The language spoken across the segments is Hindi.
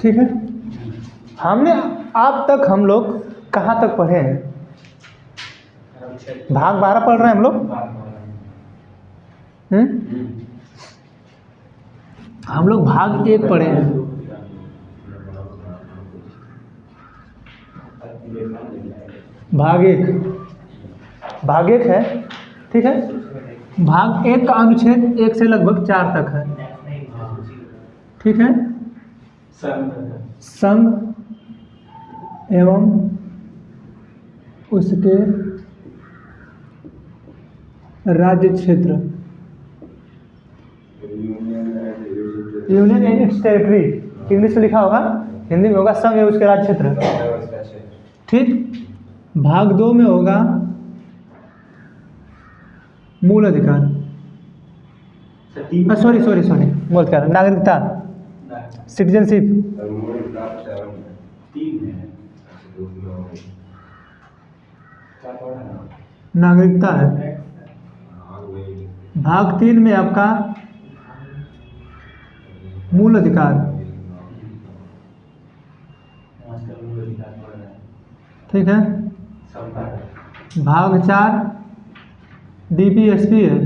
ठीक है, हमने अब तक हम लोग कहाँ तक पढ़े हैं? भाग 12 पढ़ रहे हैं हम लोग। हम लोग भाग 1 पढ़े हैं। भाग एक है, ठीक है। भाग 1 का अनुच्छेद 1 से लगभग 4 तक है, ठीक है। संघ एवं उसके राज्य क्षेत्र, union and it's territory, English में लिखा होगा, हिंदी में होगा संघ एवं उसके राज्य क्षेत्र, ठीक। भाग 2 में होगा मूल अधिकार, सॉरी मूल अधिकार, नागरिकता, सिटीजनशिप, नागरिकता है। भाग 3 में आपका मूल अधिकार, ठीक है। भाग 4 DPSP है,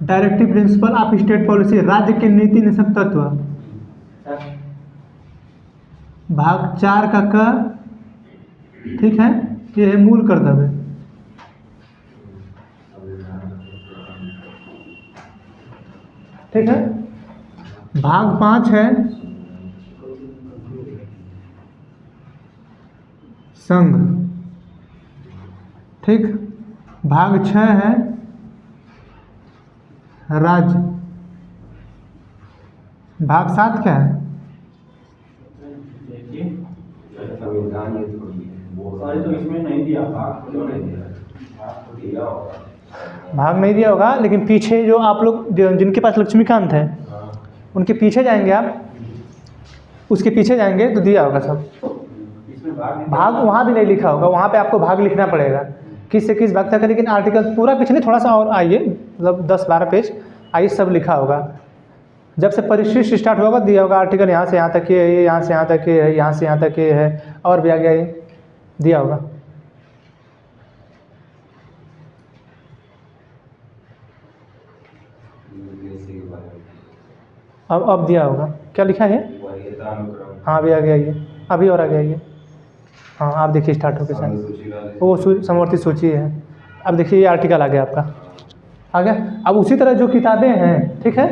directive principle of state policy, राज्य के नीति निषेध तत्व। भाग 4 का क, ठीक है, ये है मूल कर्तव्य, ठीक है। भाग 5 है संघ, ठीक। भाग 6 है राज्य। भाग 7 क्या है? तो इसमें नहीं दिया, भाग नहीं दिया होगा, लेकिन पीछे जो आप लोग जिनके पास लक्ष्मीकांत है उनके पीछे जाएंगे आप, उसके पीछे जाएंगे तो दिया होगा सब। भाग वहाँ भी नहीं लिखा होगा, वहाँ पे आपको भाग लिखना पड़ेगा किस से किस भाग तक है, लेकिन आर्टिकल पूरा पीछे नहीं, थोड़ा सा और आइए, मतलब 10-12 पेज आइए, सब लिखा होगा। जब से परिशिष्ट स्टार्ट होगा दिया होगा आर्टिकल यहाँ से यहाँ तक ये है, यहाँ से यहाँ तक ये है, यहाँ से यहाँ तक ये है, और भी आगे आइए दिया होगा। अब दिया होगा, क्या लिखा है? हाँ अभी आगे आइए, अभी और आगे आइए। हाँ आप देखिए स्टार्ट होकर सर, वो समवर्ती सूची है। अब देखिए ये आर्टिकल आ गया आपका, आ गया। अब उसी तरह जो किताबें हैं, ठीक है,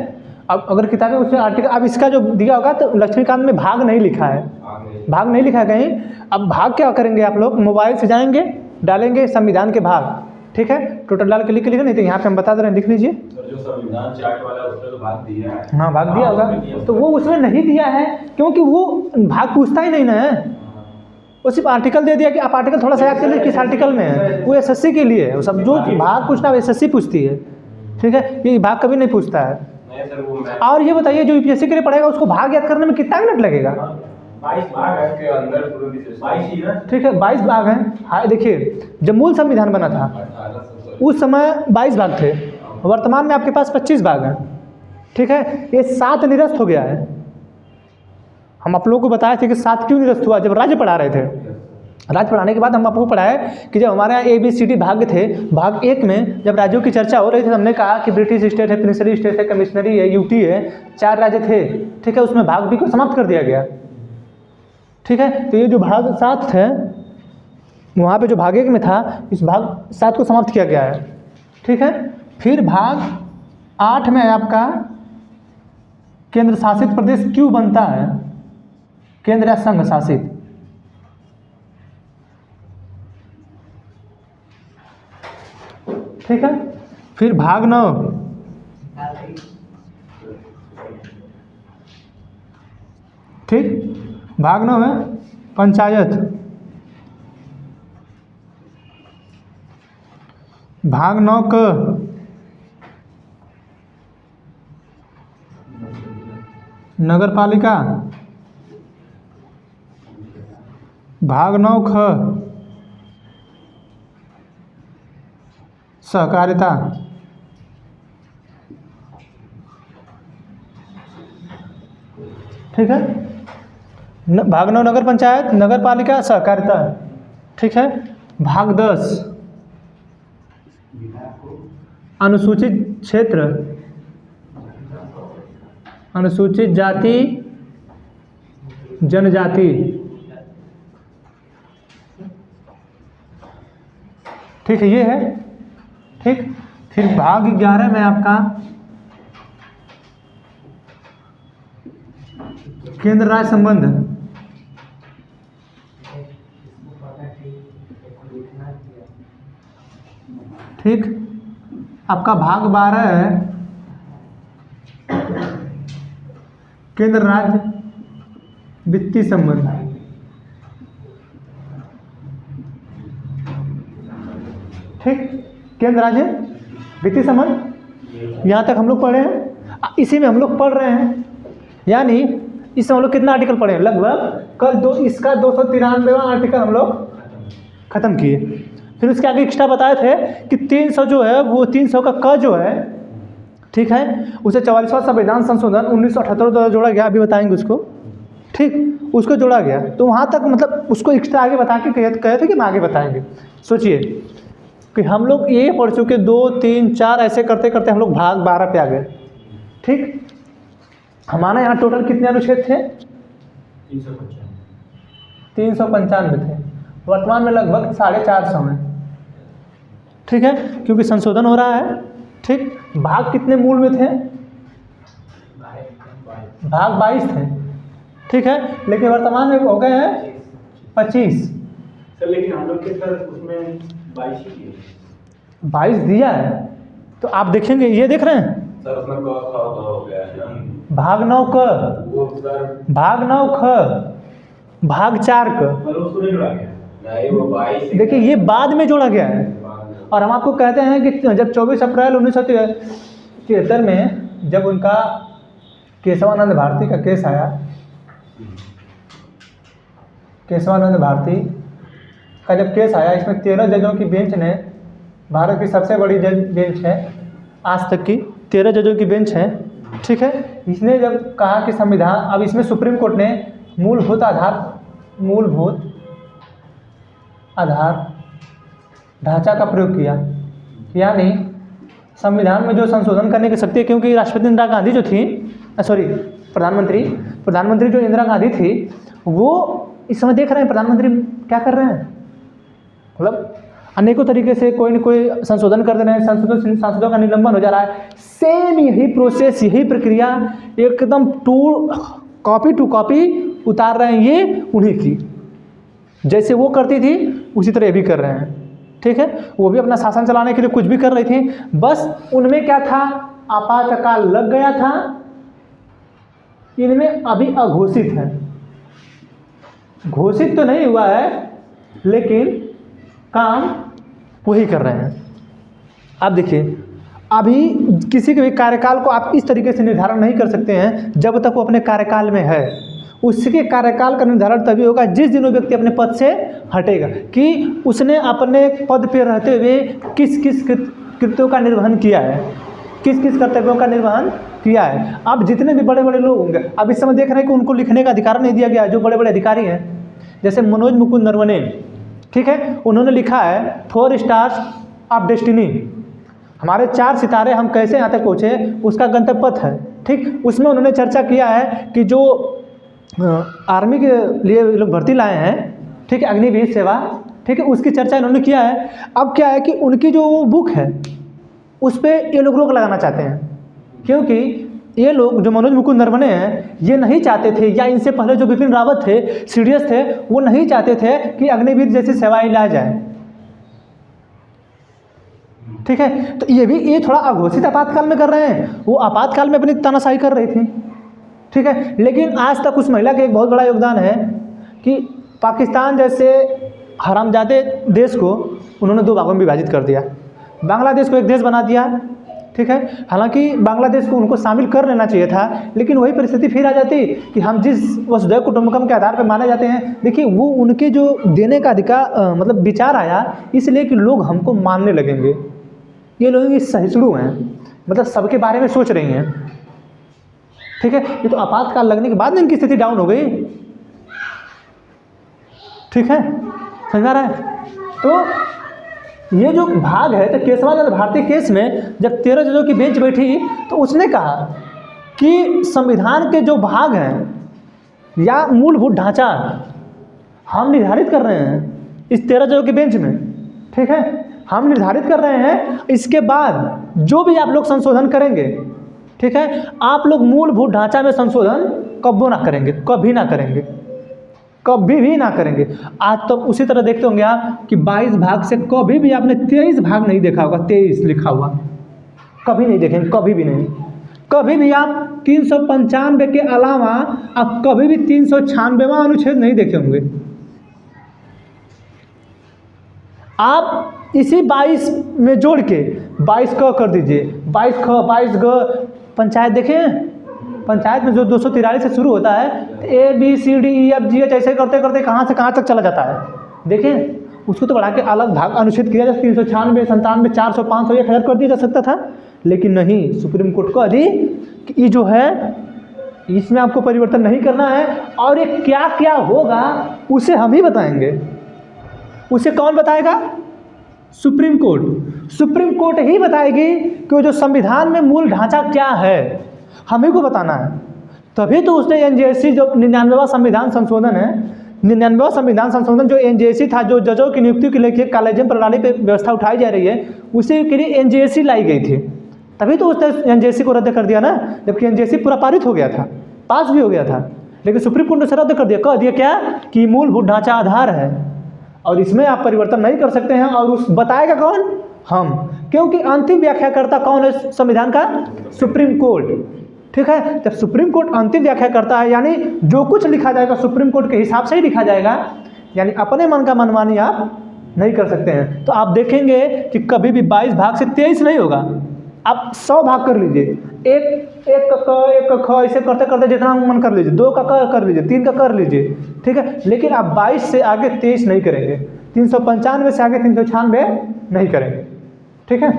अब अगर किताबें उसमें आर्टिकल, अब इसका जो दिया होगा तो लक्ष्मीकांत में भाग नहीं लिखा है, भाग नहीं लिखा है कहीं। अब भाग क्या करेंगे आप लोग, मोबाइल से जाएंगे, डालेंगे संविधान के भाग, ठीक है, टोटल डाल के लिख लीजिए, नहीं तो यहाँ पे हम बता दे रहे हैं, लिख लीजिए। जो संविधान चार्ट वाला उसमें तो भाग दिया है, हाँ भाग दिया होगा, तो वो उसमें नहीं दिया है क्योंकि वो भाग पूछता ही नहीं ना है, वो सिर्फ आर्टिकल दे दिया कि आप आर्टिकल थोड़ा सा याद कर लीजिए किस आर्टिकल में है, वो एसएससी के लिए है, वो सब जो भाग पूछना है एसएससी पूछती है, ठीक है, ये भाग कभी नहीं पूछता है। और ये बताइए जो यूपीएससी के लिए पढ़ेगा उसको भाग याद करने में कितना मिनट लगेगा? 22 भाग है के अंदर, 22, ठीक है, 22 भाग हैं। हाँ देखिए, जब मूल संविधान बना था उस समय 22 भाग थे, वर्तमान में आपके पास 25 भाग हैं, ठीक है। ये 7 निरस्त हो गया है। हम आप लोगों को बताए थे कि 7 क्यों निरस्त हुआ, जब राज्य पढ़ा रहे थे, राज्य पढ़ाने के बाद हम आपको पढ़ाए कि जब हमारे यहाँ ABCD भाग थे, भाग 1 में जब राज्यों की चर्चा हो रही थी, हमने कहा कि ब्रिटिश स्टेट है, प्रिंसली स्टेट है, कमिश्नरी है, यूटी है, 4 राज्य थे, ठीक है, उसमें भाग B को समाप्त कर दिया गया, ठीक है। तो ये जो भाग 7 थे वहाँ पे जो भाग 1 में था, इस भाग 7 को समाप्त किया गया है, ठीक है। फिर भाग 8 में आपका केंद्र शासित प्रदेश क्यों बनता है, केंद्र या संघ शासित, ठीक है। फिर भाग 9 ठीक, भाग 9 है पंचायत। भाग 9 क नगर पालिका। भाग 9 ख सहकारिता। ठीक है, भाग 9 नगर पंचायत, नगर पालिका, सहकारिता। ठीक है, भाग 10 अनुसूचित क्षेत्र, अनुसूचित जाति जनजाति। ठीक है, ये है। ठीक, फिर भाग 11 में आपका केंद्र राज्य संबंध। ठीक, आपका भाग 12 है केंद्र राज्य वित्तीय संबंध। ठीक, केंद्र राज्य वित्तीय संबंध यहाँ तक हम लोग पढ़े हैं। इसी में हम लोग पढ़ रहे हैं, यानी इसमें हम लोग कितना आर्टिकल पढ़े हैं? लगभग कल इसका 293वां आर्टिकल हम लोग खत्म किए। फिर उसके आगे एक्स्ट्रा बताए थे कि 300 जो है वो 300 का क जो है, ठीक है, उसे 44वां संविधान संशोधन 1978 द्वारा जोड़ा गया। अभी बताएंगे उसको। ठीक, उसको जोड़ा गया, तो वहाँ तक मतलब उसको एक्स्ट्रा आगे बता के कहे थे कि हम आगे बताएंगे। सोचिए कि हम लोग ये पढ़ चुके 2, 3, 4 ऐसे करते करते हम लोग भाग 12 पे आ गए। ठीक, हमारे यहाँ टोटल कितने अनुच्छेद थे? 395 थे। वर्तमान में लगभग 450 हैं। ठीक है, क्योंकि संशोधन हो रहा है। ठीक, भाग कितने मूल में थे? भाग 22 थे। ठीक है, लेकिन वर्तमान में हो गए हैं 25। सर लेकिन हम लोग के सर उसमें 22 ही 22 दिया है, तो आप देखेंगे, ये देख रहे हैं सर उसमें हो गया है। भाग 9 क, वो सर भाग 9 ख, भाग 4 क। पर उसको नहीं जोड़ा गया। नहीं, वो 22 देखिए ये बाद में जोड़ा गया है। और हम आपको कहते हैं कि जब 24 अप्रैल 1973 में जब उनका केशवानंद भारती का केस आया, केशवानंद भारती का जब केस आया, इसमें 13 जजों की बेंच ने, भारत की सबसे बड़ी जज बेंच है आज तक की, 13 जजों की बेंच है। ठीक है, इसने जब कहा कि संविधान, अब इसमें सुप्रीम कोर्ट ने मूलभूत आधार ढांचा का प्रयोग किया, यानी संविधान में जो संशोधन करने की शक्ति है, क्योंकि राष्ट्रपति इंदिरा गांधी जो थी, प्रधानमंत्री जो इंदिरा गांधी थी, वो इस समय देख रहे हैं प्रधानमंत्री क्या कर रहे हैं, मतलब अनेकों तरीके से कोई न कोई संशोधन कर दे रहे हैं, सांसदों का निलंबन हो जा रहा है। सेम यही प्रोसेस, यही प्रक्रिया एकदम कॉपी टू कॉपी उतार रहे हैं ये उन्हीं की, जैसे वो करती थी उसी तरह ये भी कर रहे हैं। ठीक है, वो भी अपना शासन चलाने के लिए कुछ भी कर रही थी, बस उनमें क्या था, आपातकाल लग गया था, इनमें अभी अघोषित है, घोषित तो नहीं हुआ है लेकिन काम वही कर रहे हैं। आप देखिए, अभी किसी के भी कार्यकाल को आप इस तरीके से निर्धारण नहीं कर सकते हैं जब तक वो अपने कार्यकाल में है। उसके कार्यकाल का निर्धारण तभी होगा जिस दिन वो व्यक्ति अपने पद से हटेगा, कि उसने अपने पद पर रहते हुए किस किस कृत्यों का निर्वहन किया है, किस किस कर्तव्यों का निर्वहन किया है। अब जितने भी बड़े बड़े लोग होंगे, अब इस समय देख रहे हैं कि उनको लिखने का अधिकार नहीं दिया गया, जो बड़े बड़े अधिकारी हैं, जैसे मनोज मुकुंद नरवणे, ठीक है, उन्होंने लिखा है 4 स्टार्स ऑफ डेस्टिनी, हमारे 4 सितारे हम कैसे यहाँ तक पहुँचे, उसका गंतव्य पथ है। ठीक, उसमें उन्होंने चर्चा किया है कि जो आर्मी के लिए लोग भर्ती लाए हैं, ठीक है, अग्निवीर सेवा, ठीक है, उसकी चर्चा इन्होंने किया है। अब क्या है कि उनकी जो बुक है उस पर ये लोग रोक लगाना चाहते हैं, क्योंकि ये लोग जो मनोज मुकुंद नरवणे हैं, ये नहीं चाहते थे, या इनसे पहले जो बिपिन रावत थे, सीडीएस थे, वो नहीं चाहते थे कि अग्निवीर जैसी सेवाएं ला जाए। ठीक है, तो ये थोड़ा अघोषित आपातकाल में कर रहे हैं, वो आपातकाल में अपनी तानाशाही कर रही थी। ठीक है, लेकिन आज तक उस महिला का एक बहुत बड़ा योगदान है कि पाकिस्तान जैसे हरामजादे देश को उन्होंने 2 भागों में विभाजित कर दिया, बांग्लादेश को एक देश बना दिया, ठीक है। हालांकि बांग्लादेश को उनको शामिल कर लेना चाहिए था, लेकिन वही परिस्थिति फिर आ जाती कि हम जिस वसुधैव कुटुंबकम के आधार पर माने जाते हैं, देखिए वो उनके जो देने का अधिकार मतलब विचार आया इसलिए कि लोग हमको मानने लगेंगे, ये लोग सहिष्णु हैं, मतलब सबके बारे में सोच रही हैं, ठीक है। ये तो आपातकाल लगने के बाद में इनकी स्थिति डाउन हो गई, ठीक है, समझ में आ रहा है। तो ये जो भाग है, तो केशवानंद भारती केस में जब 13 जजों की बेंच बैठी तो उसने कहा कि संविधान के जो भाग हैं या मूलभूत ढांचा हम निर्धारित कर रहे हैं इस 13 जजों की बेंच में, ठीक है, हम निर्धारित कर रहे हैं, इसके बाद जो भी आप लोग संशोधन करेंगे, ठीक है, आप लोग मूलभूत ढांचा में संशोधन कभी ना करेंगे, कभी ना करेंगे, कभी भी ना करेंगे। आज तो उसी तरह देखते होंगे आप कि 22 भाग से कभी भी आपने 23 भाग नहीं देखा होगा, 23 लिखा हुआ कभी नहीं देखेंगे, कभी भी नहीं। कभी भी आप 395 के अलावा आप कभी भी 396वां अनुच्छेद नहीं देखे होंगे। आप इसी 22 में जोड़ के 22 क कर दीजिए, 22 ख 22 ग। पंचायत देखें, पंचायत में जो 243 से शुरू होता है, ABCDEFGH ऐसे करते करते कहाँ से कहाँ तक चला जाता है, देखें। उसको तो बढ़ा के अलग भाग अनुच्छेद किया जाए, 396, 97, 400, 500, 1000 कर दिया जा सकता था, लेकिन नहीं, सुप्रीम कोर्ट को अधिक ये जो है इसमें आपको परिवर्तन नहीं करना है। और ये क्या क्या होगा उसे हम ही बताएंगे। उसे कौन बताएगा? Supreme court. सुप्रीम कोर्ट ही बताएगी कि वो जो संविधान में मूल ढांचा क्या है, हम ही को बताना है। तभी तो उसने NJSC जो 99वां संविधान संशोधन है, 99वां संविधान संशोधन जो NJSC था, जो जजों की नियुक्ति के लिए कॉलेजियम प्रणाली पे व्यवस्था उठाई जा रही है, उसी के लिए NJSC लाई गई थी। तभी तो उसने NJSC को रद्द कर दिया ना, जबकि NJSC पूरा पारित हो गया था, पास भी हो गया था, लेकिन सुप्रीम कोर्ट ने उसे रद्द कर दिया। कह दिया क्या कि मूलभूत ढांचा आधार है और इसमें आप परिवर्तन नहीं कर सकते हैं। और उस बताएगा कौन? हम, क्योंकि अंतिम व्याख्याकर्ता कौन है संविधान का? सुप्रीम कोर्ट, ठीक है। जब सुप्रीम कोर्ट अंतिम व्याख्या करता है, यानी जो कुछ लिखा जाएगा सुप्रीम कोर्ट के हिसाब से ही लिखा जाएगा, यानी अपने मन का मनमानी आप नहीं कर सकते हैं। तो आप देखेंगे कि कभी भी 22 भाग से 23 नहीं होगा। आप 100 भाग कर लीजिए, एक का क, एक का ख, ऐसे करते करते जितना मन कर लीजिए, 2 का क कर लीजिए, 3 का कर लीजिए, ठीक है। लेकिन आप 22 से आगे 23 नहीं करेंगे, 395 से आगे 396 नहीं करेंगे, ठीक है।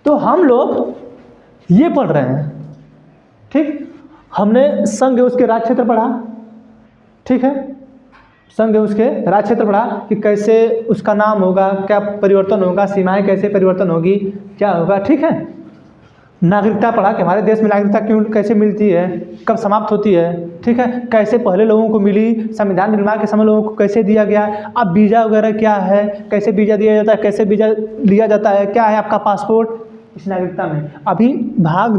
तो हम लोग ये पढ़ रहे हैं, ठीक। हमने संघ उसके राज्य क्षेत्र पढ़ा, ठीक है, संघ उसके राज्य क्षेत्र पढ़ा कि कैसे उसका नाम होगा, क्या परिवर्तन होगा, सीमाएं कैसे परिवर्तन होगी, क्या होगा, ठीक है। नागरिकता पढ़ा कि हमारे देश में नागरिकता क्यों कैसे मिलती है, कब समाप्त होती है, ठीक है, कैसे पहले लोगों को मिली, संविधान निर्माण के समय लोगों को कैसे दिया गया, अब वीज़ा वगैरह क्या है, कैसे वीज़ा दिया जाता है, कैसे वीज़ा लिया जाता है, क्या है आपका पासपोर्ट इस नागरिकता में। अभी भाग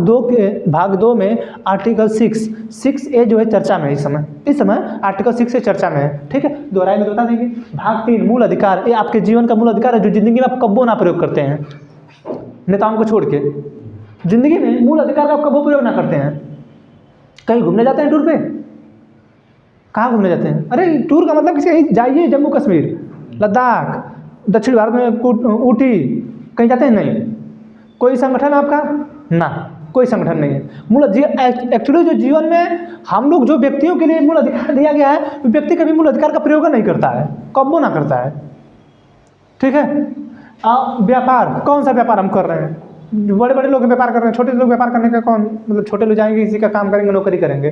2 में आर्टिकल 6A जो है चर्चा में इस समय आर्टिकल 6 से चर्चा में है, ठीक है। दोहराई में बता देंगे। भाग 3 मूल अधिकार, ये आपके जीवन का मूल अधिकार है जो जिंदगी में आप कब्बो ना प्रयोग करते हैं, नेताओं को छोड़ के। जिंदगी में मूल अधिकार का आप कब्बो प्रयोग ना करते हैं। कहीं घूमने जाते हैं टूर पे, कहाँ घूमने जाते हैं? अरे टूर का मतलब किसी जाइए जम्मू कश्मीर, लद्दाख, दक्षिण भारत में ऊटी, कहीं जाते हैं? नहीं। कोई संगठन आपका? ना, कोई संगठन नहीं है। मूल एक्चुअली जो जीवन में हम लोग जो व्यक्तियों के लिए मूल अधिकार दिया गया है, व्यक्ति कभी मूल अधिकार का प्रयोग नहीं करता है, कब्बो ना करता है, ठीक है। व्यापार, कौन सा व्यापार हम कर रहे हैं? बड़े बड़े लोग व्यापार कर रहे हैं, छोटे लोग व्यापार करने का कौन, मतलब छोटे लोग जाएंगे किसी का काम करेंगे, नौकरी करेंगे,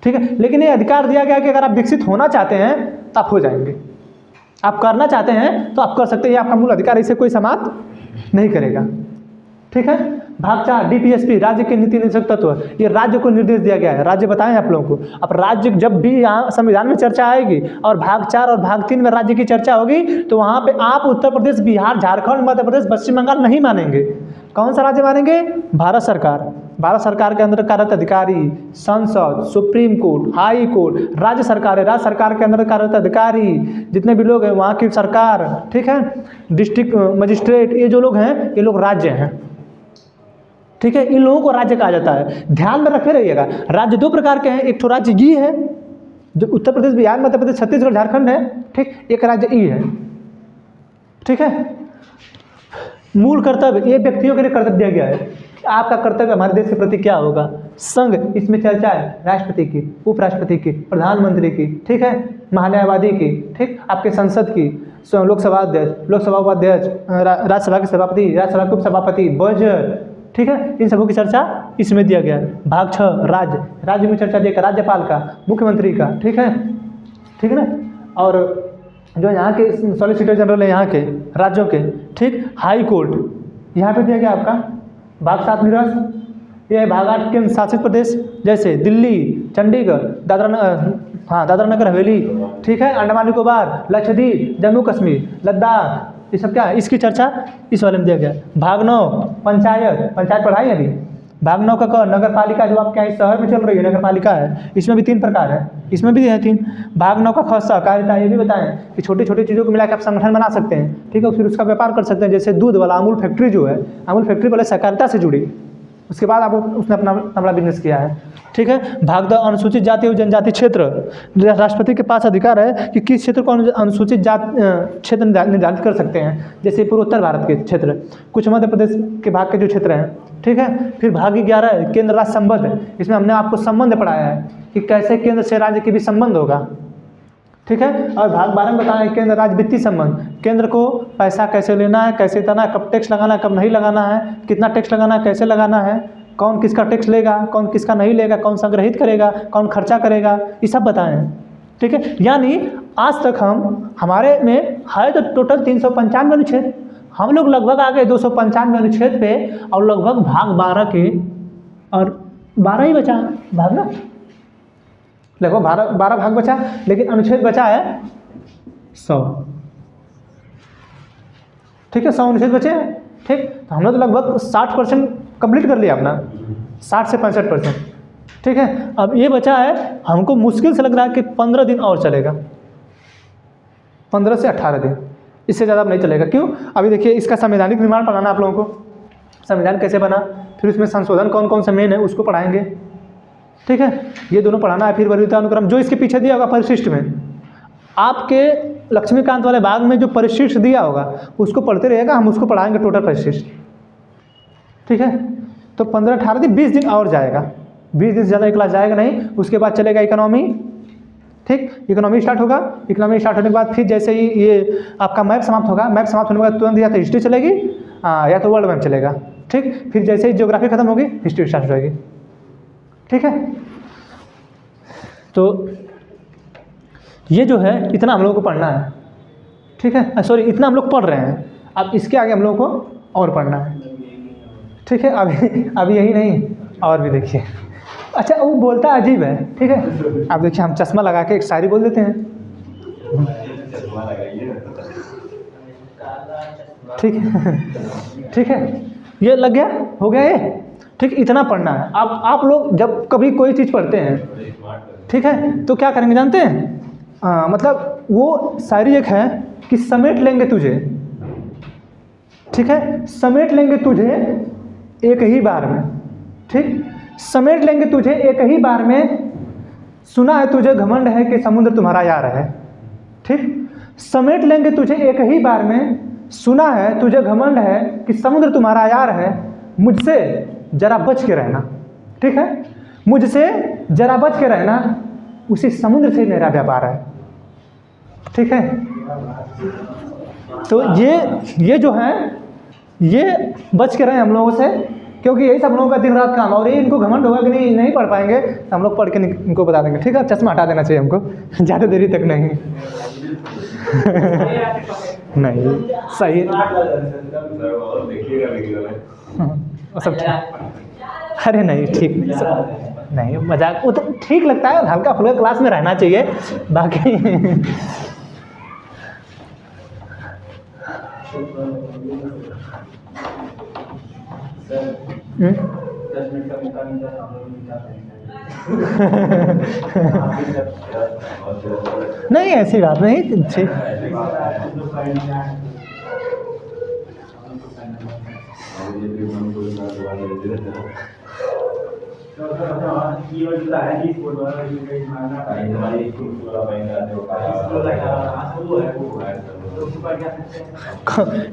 ठीक है। लेकिन ये अधिकार दिया गया कि अगर आप विकसित होना चाहते हैं तो आप हो जाएंगे, आप करना चाहते हैं तो आप कर सकते हैं, ये आपका मूल अधिकार, इसे कोई समाप्त नहीं करेगा, ठीक है। भाग 4 DPSP, राज्य के नीति निर्देशक तत्व, ये राज्य को निर्देश दिया गया है। राज्य बताएं आप लोगों को। अब राज्य जब भी यहाँ संविधान में चर्चा आएगी और भाग 4 और भाग 3 में राज्य की चर्चा होगी, तो वहाँ पे आप उत्तर प्रदेश, बिहार, झारखंड, मध्य प्रदेश, पश्चिम बंगाल नहीं मानेंगे। कौन सा राज्य मानेंगे? भारत सरकार। भारत सरकार के अंदर कार्यरत अधिकारी, संसद, सुप्रीम कोर्ट, हाई कोर्ट, राज्य सरकार है, राज्य सरकार के अंदर कार्यरत अधिकारी जितने भी लोग हैं, वहाँ की सरकार, ठीक है, डिस्ट्रिक्ट मजिस्ट्रेट, ये जो लोग हैं ये लोग राज्य हैं, ठीक है। इन लोगों को राज्य कहा जाता है। ध्यान में रखे रहिएगा, राज्य 2 प्रकार के हैं। एक तो राज्य ई है जो उत्तर प्रदेश, बिहार, मध्य प्रदेश, छत्तीसगढ़, झारखंड है, ठीक। एक राज्य ई है, ठीक है। मूल कर्तव्य, ये व्यक्तियों के लिए कर्तव्य दिया गया है। आपका कर्तव्य हमारे देश के प्रति क्या होगा। संघ, इसमें चर्चा है राष्ट्रपति की, उपराष्ट्रपति की, प्रधानमंत्री की, ठीक है, महान्यायवादी की, ठीक, आपके संसद की, लोकसभा अध्यक्ष, लोकसभा उपाध्यक्ष, राज्यसभा के सभापति, राज्यसभा के उपसभापति, बजट, ठीक है, इन सबों की चर्चा इसमें दिया गया है। भाग 6 राज्य, राज्य में चर्चा दिया गया राज्यपाल का, मुख्यमंत्री का, ठीक है ना। और जो यहाँ के सॉलिसिटर जनरल है यहाँ के राज्यों के, ठीक, हाई कोर्ट यहाँ पे दिया गया आपका। भाग 7 निरस्त, ये भाग 8 केंद्र शासित प्रदेश जैसे दिल्ली, चंडीगढ़, दादरा नगर हवेली, ठीक है, अंडमान निकोबार, लक्षद्वीप, जम्मू कश्मीर, लद्दाख, ये सब क्या है, इसकी चर्चा इस वाले में दिया गया है। भाग 9 पंचायत, पंचायत पढ़ाई अभी। भाग 9 का नगर पालिका, जो आपके यहाँ शहर में चल रही है नगर पालिका है, इसमें भी 3 प्रकार है, इसमें भी है 3। भाग 9 का सहकारिता, ये भी बताएं कि छोटी छोटी चीज़ों को मिला के आप संगठन बना सकते हैं, ठीक है, फिर उसका व्यापार कर सकते हैं। जैसे दूध वाला अमूल फैक्ट्री जो है, अमूल फैक्ट्री वाले सहकारिता से जुड़ी, उसके बाद आप उसने अपना बिजनेस किया है, ठीक है। भाग 10 अनुसूचित जाति और जनजाति क्षेत्र, राष्ट्रपति के पास अधिकार है कि किस क्षेत्र को अनुसूचित जाति क्षेत्र निर्धारित कर सकते हैं। जैसे पूर्वोत्तर भारत के क्षेत्र, कुछ मध्य प्रदेश के भाग के जो क्षेत्र हैं, ठीक है। फिर भाग 11 केंद्र राज्य संबंध, इसमें हमने आपको संबंध पढ़ाया है कि कैसे केंद्र से राज्य के भी संबंध होगा, ठीक है। और भाग 12 में बताया केंद्र राज्य वित्तीय संबंध, केंद्र को पैसा कैसे लेना है, कैसे देना है, कब टैक्स लगाना है, कब नहीं लगाना है, कितना टैक्स लगाना है, कैसे लगाना है, कौन किसका टैक्स लेगा, कौन किसका नहीं लेगा, कौन संग्रहित करेगा, कौन खर्चा करेगा, ये सब बताएं, ठीक है। यानी आज तक हमारे में है तो टोटल 395 अनुच्छेद, हम लोग लगभग आ गए 295 अनुच्छेद पे, और लगभग भाग 12 के और 12 ही बचा भाग ना, लगभग 12 भाग बचा, लेकिन अनुच्छेद बचा है 100, ठीक है, 100 अनुच्छेद बचे हैं, ठीक। तो हमने तो लगभग 60% कंप्लीट कर लिया अपना, 60 से 65%, ठीक है। अब ये बचा है, हमको मुश्किल से लग रहा है कि 15 दिन और चलेगा, 15 से 18 दिन, इससे ज़्यादा नहीं चलेगा। क्यों? अभी देखिए, इसका संवैधानिक निर्माण पढ़ाना आप लोगों को, संविधान कैसे बना, फिर उसमें संशोधन कौन कौन सा मेन है उसको पढ़ाएंगे, ठीक है, ये दोनों पढ़ाना है। फिर वरीयता अनुक्रम, जो इसके पीछे दिया होगा परिशिष्ट में, आपके लक्ष्मीकांत वाले भाग में जो परिशिष्ट दिया होगा उसको पढ़ते रहेगा, हम उसको पढ़ाएंगे टोटल परिशिष्ट, ठीक है। तो 15-18 दिन, 20 दिन और जाएगा, 20 दिन से ज़्यादा क्लास जाएगा नहीं। उसके बाद चलेगा इकोनॉमी, ठीक, इकोनॉमी स्टार्ट होगा। इकोनॉमी स्टार्ट होने के बाद फिर जैसे ही ये आपका मैप समाप्त होगा, मैप समाप्त होने के बाद तुरंत या तो हिस्ट्री चलेगी, या तो वर्ल्ड मैप चलेगा, ठीक। फिर जैसे ही ज्योग्राफी खत्म होगी, हिस्ट्री स्टार्ट हो जाएगी, ठीक है। तो ये जो है इतना हम लोगों को पढ़ना है, ठीक है, सॉरी इतना हम लोग पढ़ रहे हैं, अब इसके आगे हम लोगों को और पढ़ना है, ठीक है। अभी यही नहीं, और भी देखिए। अच्छा, वो बोलता अजीब है, ठीक है। अब देखिए, हम चश्मा लगा के एक शायरी बोल देते हैं, ठीक है, ठीक है, ये लग गया, हो गया ये, ठीक। इतना पढ़ना है। अब आप लोग जब कभी कोई चीज़ पढ़ते हैं, ठीक है, तो क्या करेंगे जानते हैं, मतलब वो शायरी एक है कि समेट लेंगे तुझे, ठीक है, समेट लेंगे तुझे एक ही बार में, ठीक, समेट लेंगे तुझे एक ही बार में, सुना है तुझे घमंड है कि समुद्र तुम्हारा यार है, ठीक, समेट लेंगे तुझे एक ही बार में, सुना है तुझे घमंड है कि समुद्र तुम्हारा यार है, मुझसे जरा बच के रहना, ठीक है, मुझसे जरा बच के रहना, उसी समुद्र से मेरा व्यापार है, ठीक है। तो ये जो है, ये बच के रहे हम लोगों से, क्योंकि यही सब लोगों का दिन रात काम, और ये इनको घमंड होगा कि नहीं पढ़ पाएंगे, तो हम लोग पढ़ के इनको बता देंगे, ठीक है। चश्मा हटा देना चाहिए हमको, ज़्यादा देरी तक नहीं। नहीं सही, वो सब अरे नहीं, ठीक नहीं, सब नहीं, मजाक, वो तो ठीक लगता है, हल्का फुल्का क्लास में रहना चाहिए, बाकी नहीं, ऐसी बात नहीं, ठीक।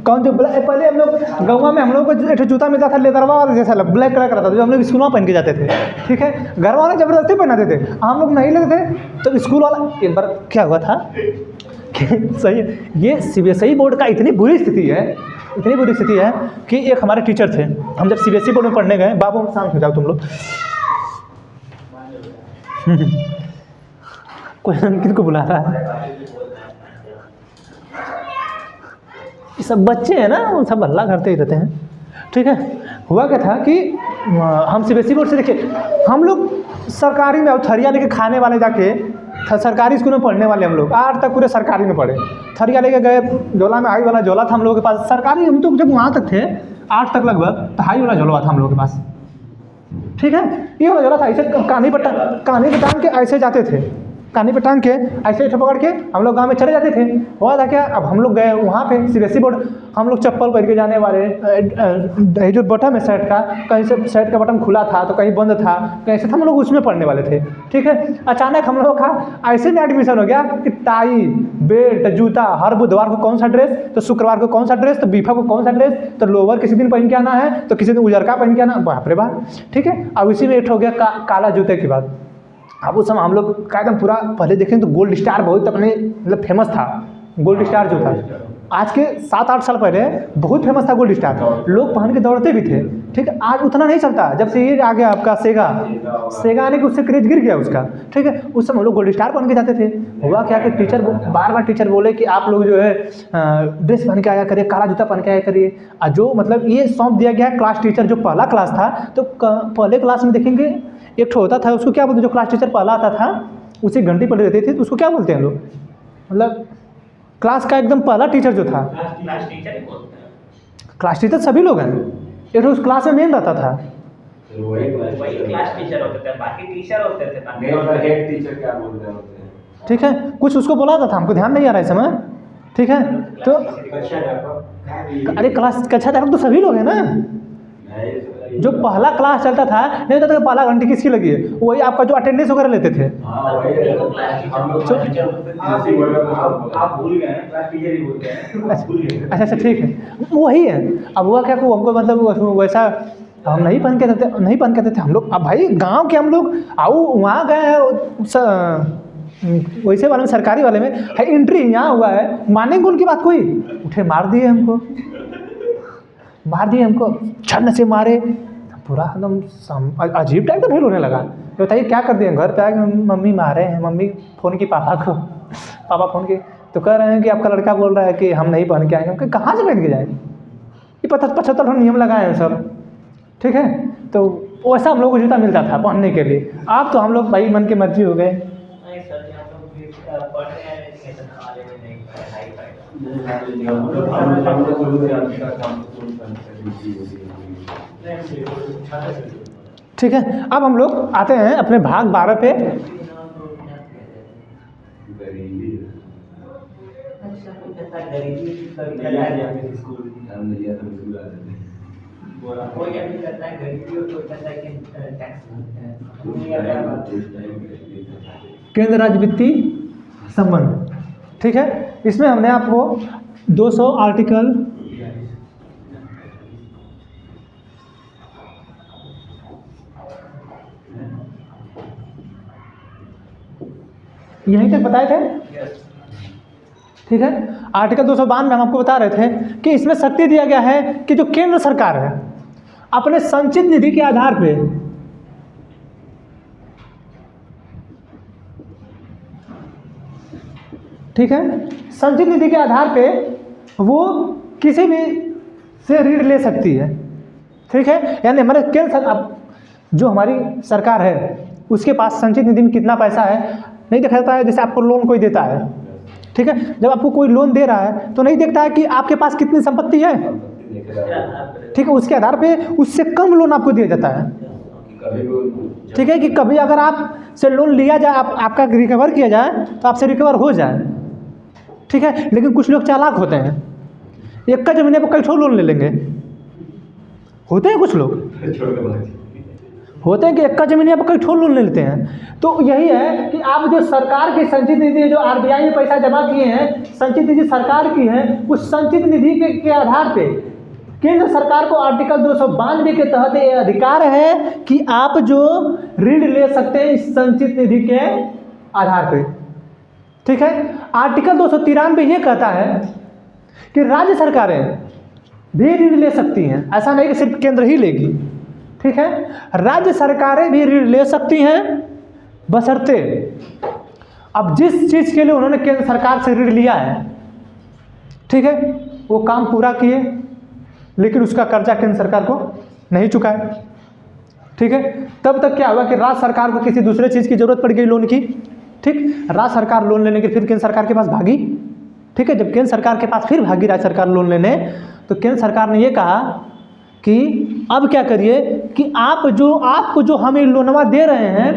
कौन जो ब्लैक, पहले हम लोग गाँव में हम लोग को एक जूता मिलता था लेदरवा वाला जैसा ब्लैक कलर का रहता था, जो हम लोग स्कूल में पहन के जाते थे। ठीक है, घर वाले ज़बरदस्ती पहनाते थे, हम लोग नहीं लेते थे। तो स्कूल वाला एक बार क्या हुआ था कि सही है, ये CBSE बोर्ड का इतनी बुरी स्थिति है कि एक हमारे टीचर थे, हम जब CBSE बोर्ड में पढ़ने गए, बाबू शांत हो जाओ तुम लोग, कोई किनको बुला रहा है, ये सब बच्चे हैं ना, वो सब हल्ला करते ही रहते हैं। ठीक है, हुआ क्या था कि हम CBSE बोर्ड से देखिए, हम लोग सरकारी में थरिया लेके खाने वाले, जाके सरकारी स्कूल में पढ़ने वाले हम लोग, 8 तक पूरे सरकारी में पढ़े। थरिया लेके गए, झोला में हाई वाला झोला था हम लोगों के पास, सरकारी हम तो जब वहाँ तक थे 8 तक लगभग, तो हाई वाला झोला था हम लोगों के पास। ठीक है, ये वाला झोला था, ऐसे कहानी पे टांग के ऐसे जाते थे, कहानी पे टांग के ऐसे पकड़ के हम लोग गांव में चले जाते थे। हुआ था क्या, अब हम लोग गए वहाँ पे CBSE बोर्ड, हम लोग चप्पल पहन के जाने वाले, जो बटन है शर्ट का, कहीं से शर्ट का बटन खुला था तो कहीं बंद था, कहीं से हम लोग उसमें पढ़ने वाले थे। ठीक है, अचानक हम लोग का ऐसे में एडमिशन हो गया कि टाई, बेल्ट, जूता, हर बुधवार को कौन सा ड्रेस, तो शुक्रवार को कौन सा ड्रेस, तो बीफा को कौन सा ड्रेस, तो लोअर किसी दिन पहन के आना है, तो किसी दिन उजरका पहन के आना, बाप रे बाप। ठीक है, अब इसी में एक हो गया काला जूते की बात। अब उस समय हम लोग का एकदम पूरा, पहले देखें तो गोल्ड स्टार बहुत अपने मतलब फेमस था, गोल्ड स्टार जो था, आज के 7-8 साल पहले बहुत फेमस था गोल्ड स्टार, लोग पहन के दौड़ते भी थे। ठीक है, आज उतना नहीं चलता, जब से ये आ गया आपका सेगा आने के उससे क्रेज गिर गया उसका। ठीक है, उस समय हम लोग गोल्ड स्टार पहन के जाते थे। हुआ क्या कि बार बार टीचर बोले कि आप लोग जो है ड्रेस पहन के आया करिए, काला जूता पहन के आया करिए। और जो मतलब ये सौंप दिया गया क्लास टीचर, जो पहला क्लास था, तो पहले क्लास में देखेंगे एक ठो होता था, उसको क्या बोलते, जो क्लास टीचर पहला आता था उसे घंटी पढ़े रहती थी, तो उसको क्या बोलते हैं लोग, मतलब क्लास का एकदम पहला टीचर जो था, क्लास टीचर सभी लोग हैं, एक उस क्लास में मेन रहता था, वही क्लास टीचर होते थे, बाकी टीचर होते थे, हेड टीचर क्या बोलते हैं। ठीक है, कुछ उसको बोला था, हमको ध्यान नहीं आ रहा है इस समय। ठीक है, तो अरे क्लास कक्षा अध्यापक तो सभी लोग हैं ना, जो पहला क्लास चलता था, नहीं होता था पहला घंटी किसकी लगी है, वही आपका जो अटेंडेंस वगैरह लेते थे। अच्छा ठीक है, वही है। अब हुआ क्या, हमको मतलब वैसा हम नहीं पहन के थे हम लोग। अब भाई गांव के हम लोग आओ वहाँ गए, वैसे वाले में सरकारी वाले में है, एंट्री यहाँ हुआ है, मानेंगे उनकी बात, कोई उठे मार दिए हमको, छन से मारे, पूरा एकदम अजीब टाइप का फील होने लगा। तो बताइए क्या कर दिए, घर पे आए मम्मी मारे हैं, मम्मी फ़ोन की पापा फ़ोन की, तो कह रहे हैं कि आपका लड़का बोल रहा है कि हम नहीं पहन के आएंगे। हम कहाँ से पहन के जाएंगे, ये 75 नियम लगाए हैं सब। ठीक है, तो वैसा हम लोग को जूता मिलता था पहनने के लिए। अब तो हम लोग भाई मन की मर्जी हो गए। ठीक है, अब हम लोग आते हैं अपने भाग 12 पे। केंद्र राज्य वित्तीय संबंध। ठीक है, इसमें हमने आपको 200 आर्टिकल यहीं तक बताए थे। ठीक है, आर्टिकल 252 में हम आपको बता रहे थे कि इसमें शक्ति दिया गया है कि जो केंद्र सरकार है अपने संचित निधि के आधार पे ठीक है, संचित निधि के आधार पे वो किसी भी से ऋण ले सकती है। ठीक है, यानी हमारे केंद्र जो हमारी सरकार है उसके पास संचित निधि में कितना पैसा है नहीं देखा जाता है। जैसे आपको लोन कोई देता है, ठीक है, जब आपको कोई लोन दे रहा है तो नहीं देखता है कि आपके पास कितनी संपत्ति है, ठीक है, उसके आधार पे उससे कम लोन आपको दिया जाता है। ठीक है, कि कभी अगर आप से लोन लिया जाए, आपका रिकवर किया जाए तो आपसे रिकवर हो जाए। ठीक है, लेकिन कुछ लोग चालाक होते हैं, एक का जमीन पर कई ठो लोन ले लेंगे, होते हैं कुछ लोग। होते हैं कि एक का जमीन आप कई ठोल लोन ले लेते हैं। तो यही है कि आप जो सरकार की संचित निधि, जो आरबीआई में पैसा जमा किए हैं, संचित निधि सरकार की है, उस संचित निधि के आधार पे केंद्र सरकार को आर्टिकल 292 के तहत ये अधिकार है कि आप जो ऋण ले सकते हैं इस संचित निधि के आधार पे। ठीक है, आर्टिकल 293 ये कहता है कि राज्य सरकारें भी ऋण ले सकती हैं, ऐसा नहीं कि सिर्फ केंद्र ही लेगी। ठीक है, राज्य सरकारें भी ऋण ले सकती हैं बशर्ते अब जिस चीज़ के लिए उन्होंने केंद्र सरकार से ऋण लिया है, ठीक है, वो काम पूरा किए लेकिन उसका कर्जा केंद्र सरकार को नहीं चुकाए। ठीक है, तब तक क्या हुआ कि राज्य सरकार को किसी दूसरे चीज़ की जरूरत पड़ गई लोन की। ठीक, राज्य सरकार लोन लेने के फिर केंद्र सरकार के पास भागी। ठीक है, जब केंद्र सरकार के पास फिर भागी राज्य सरकार लोन लेने, तो केंद्र सरकार ने ये कहा कि अब क्या करिए कि आपको जो हम लोनवा दे रहे हैं,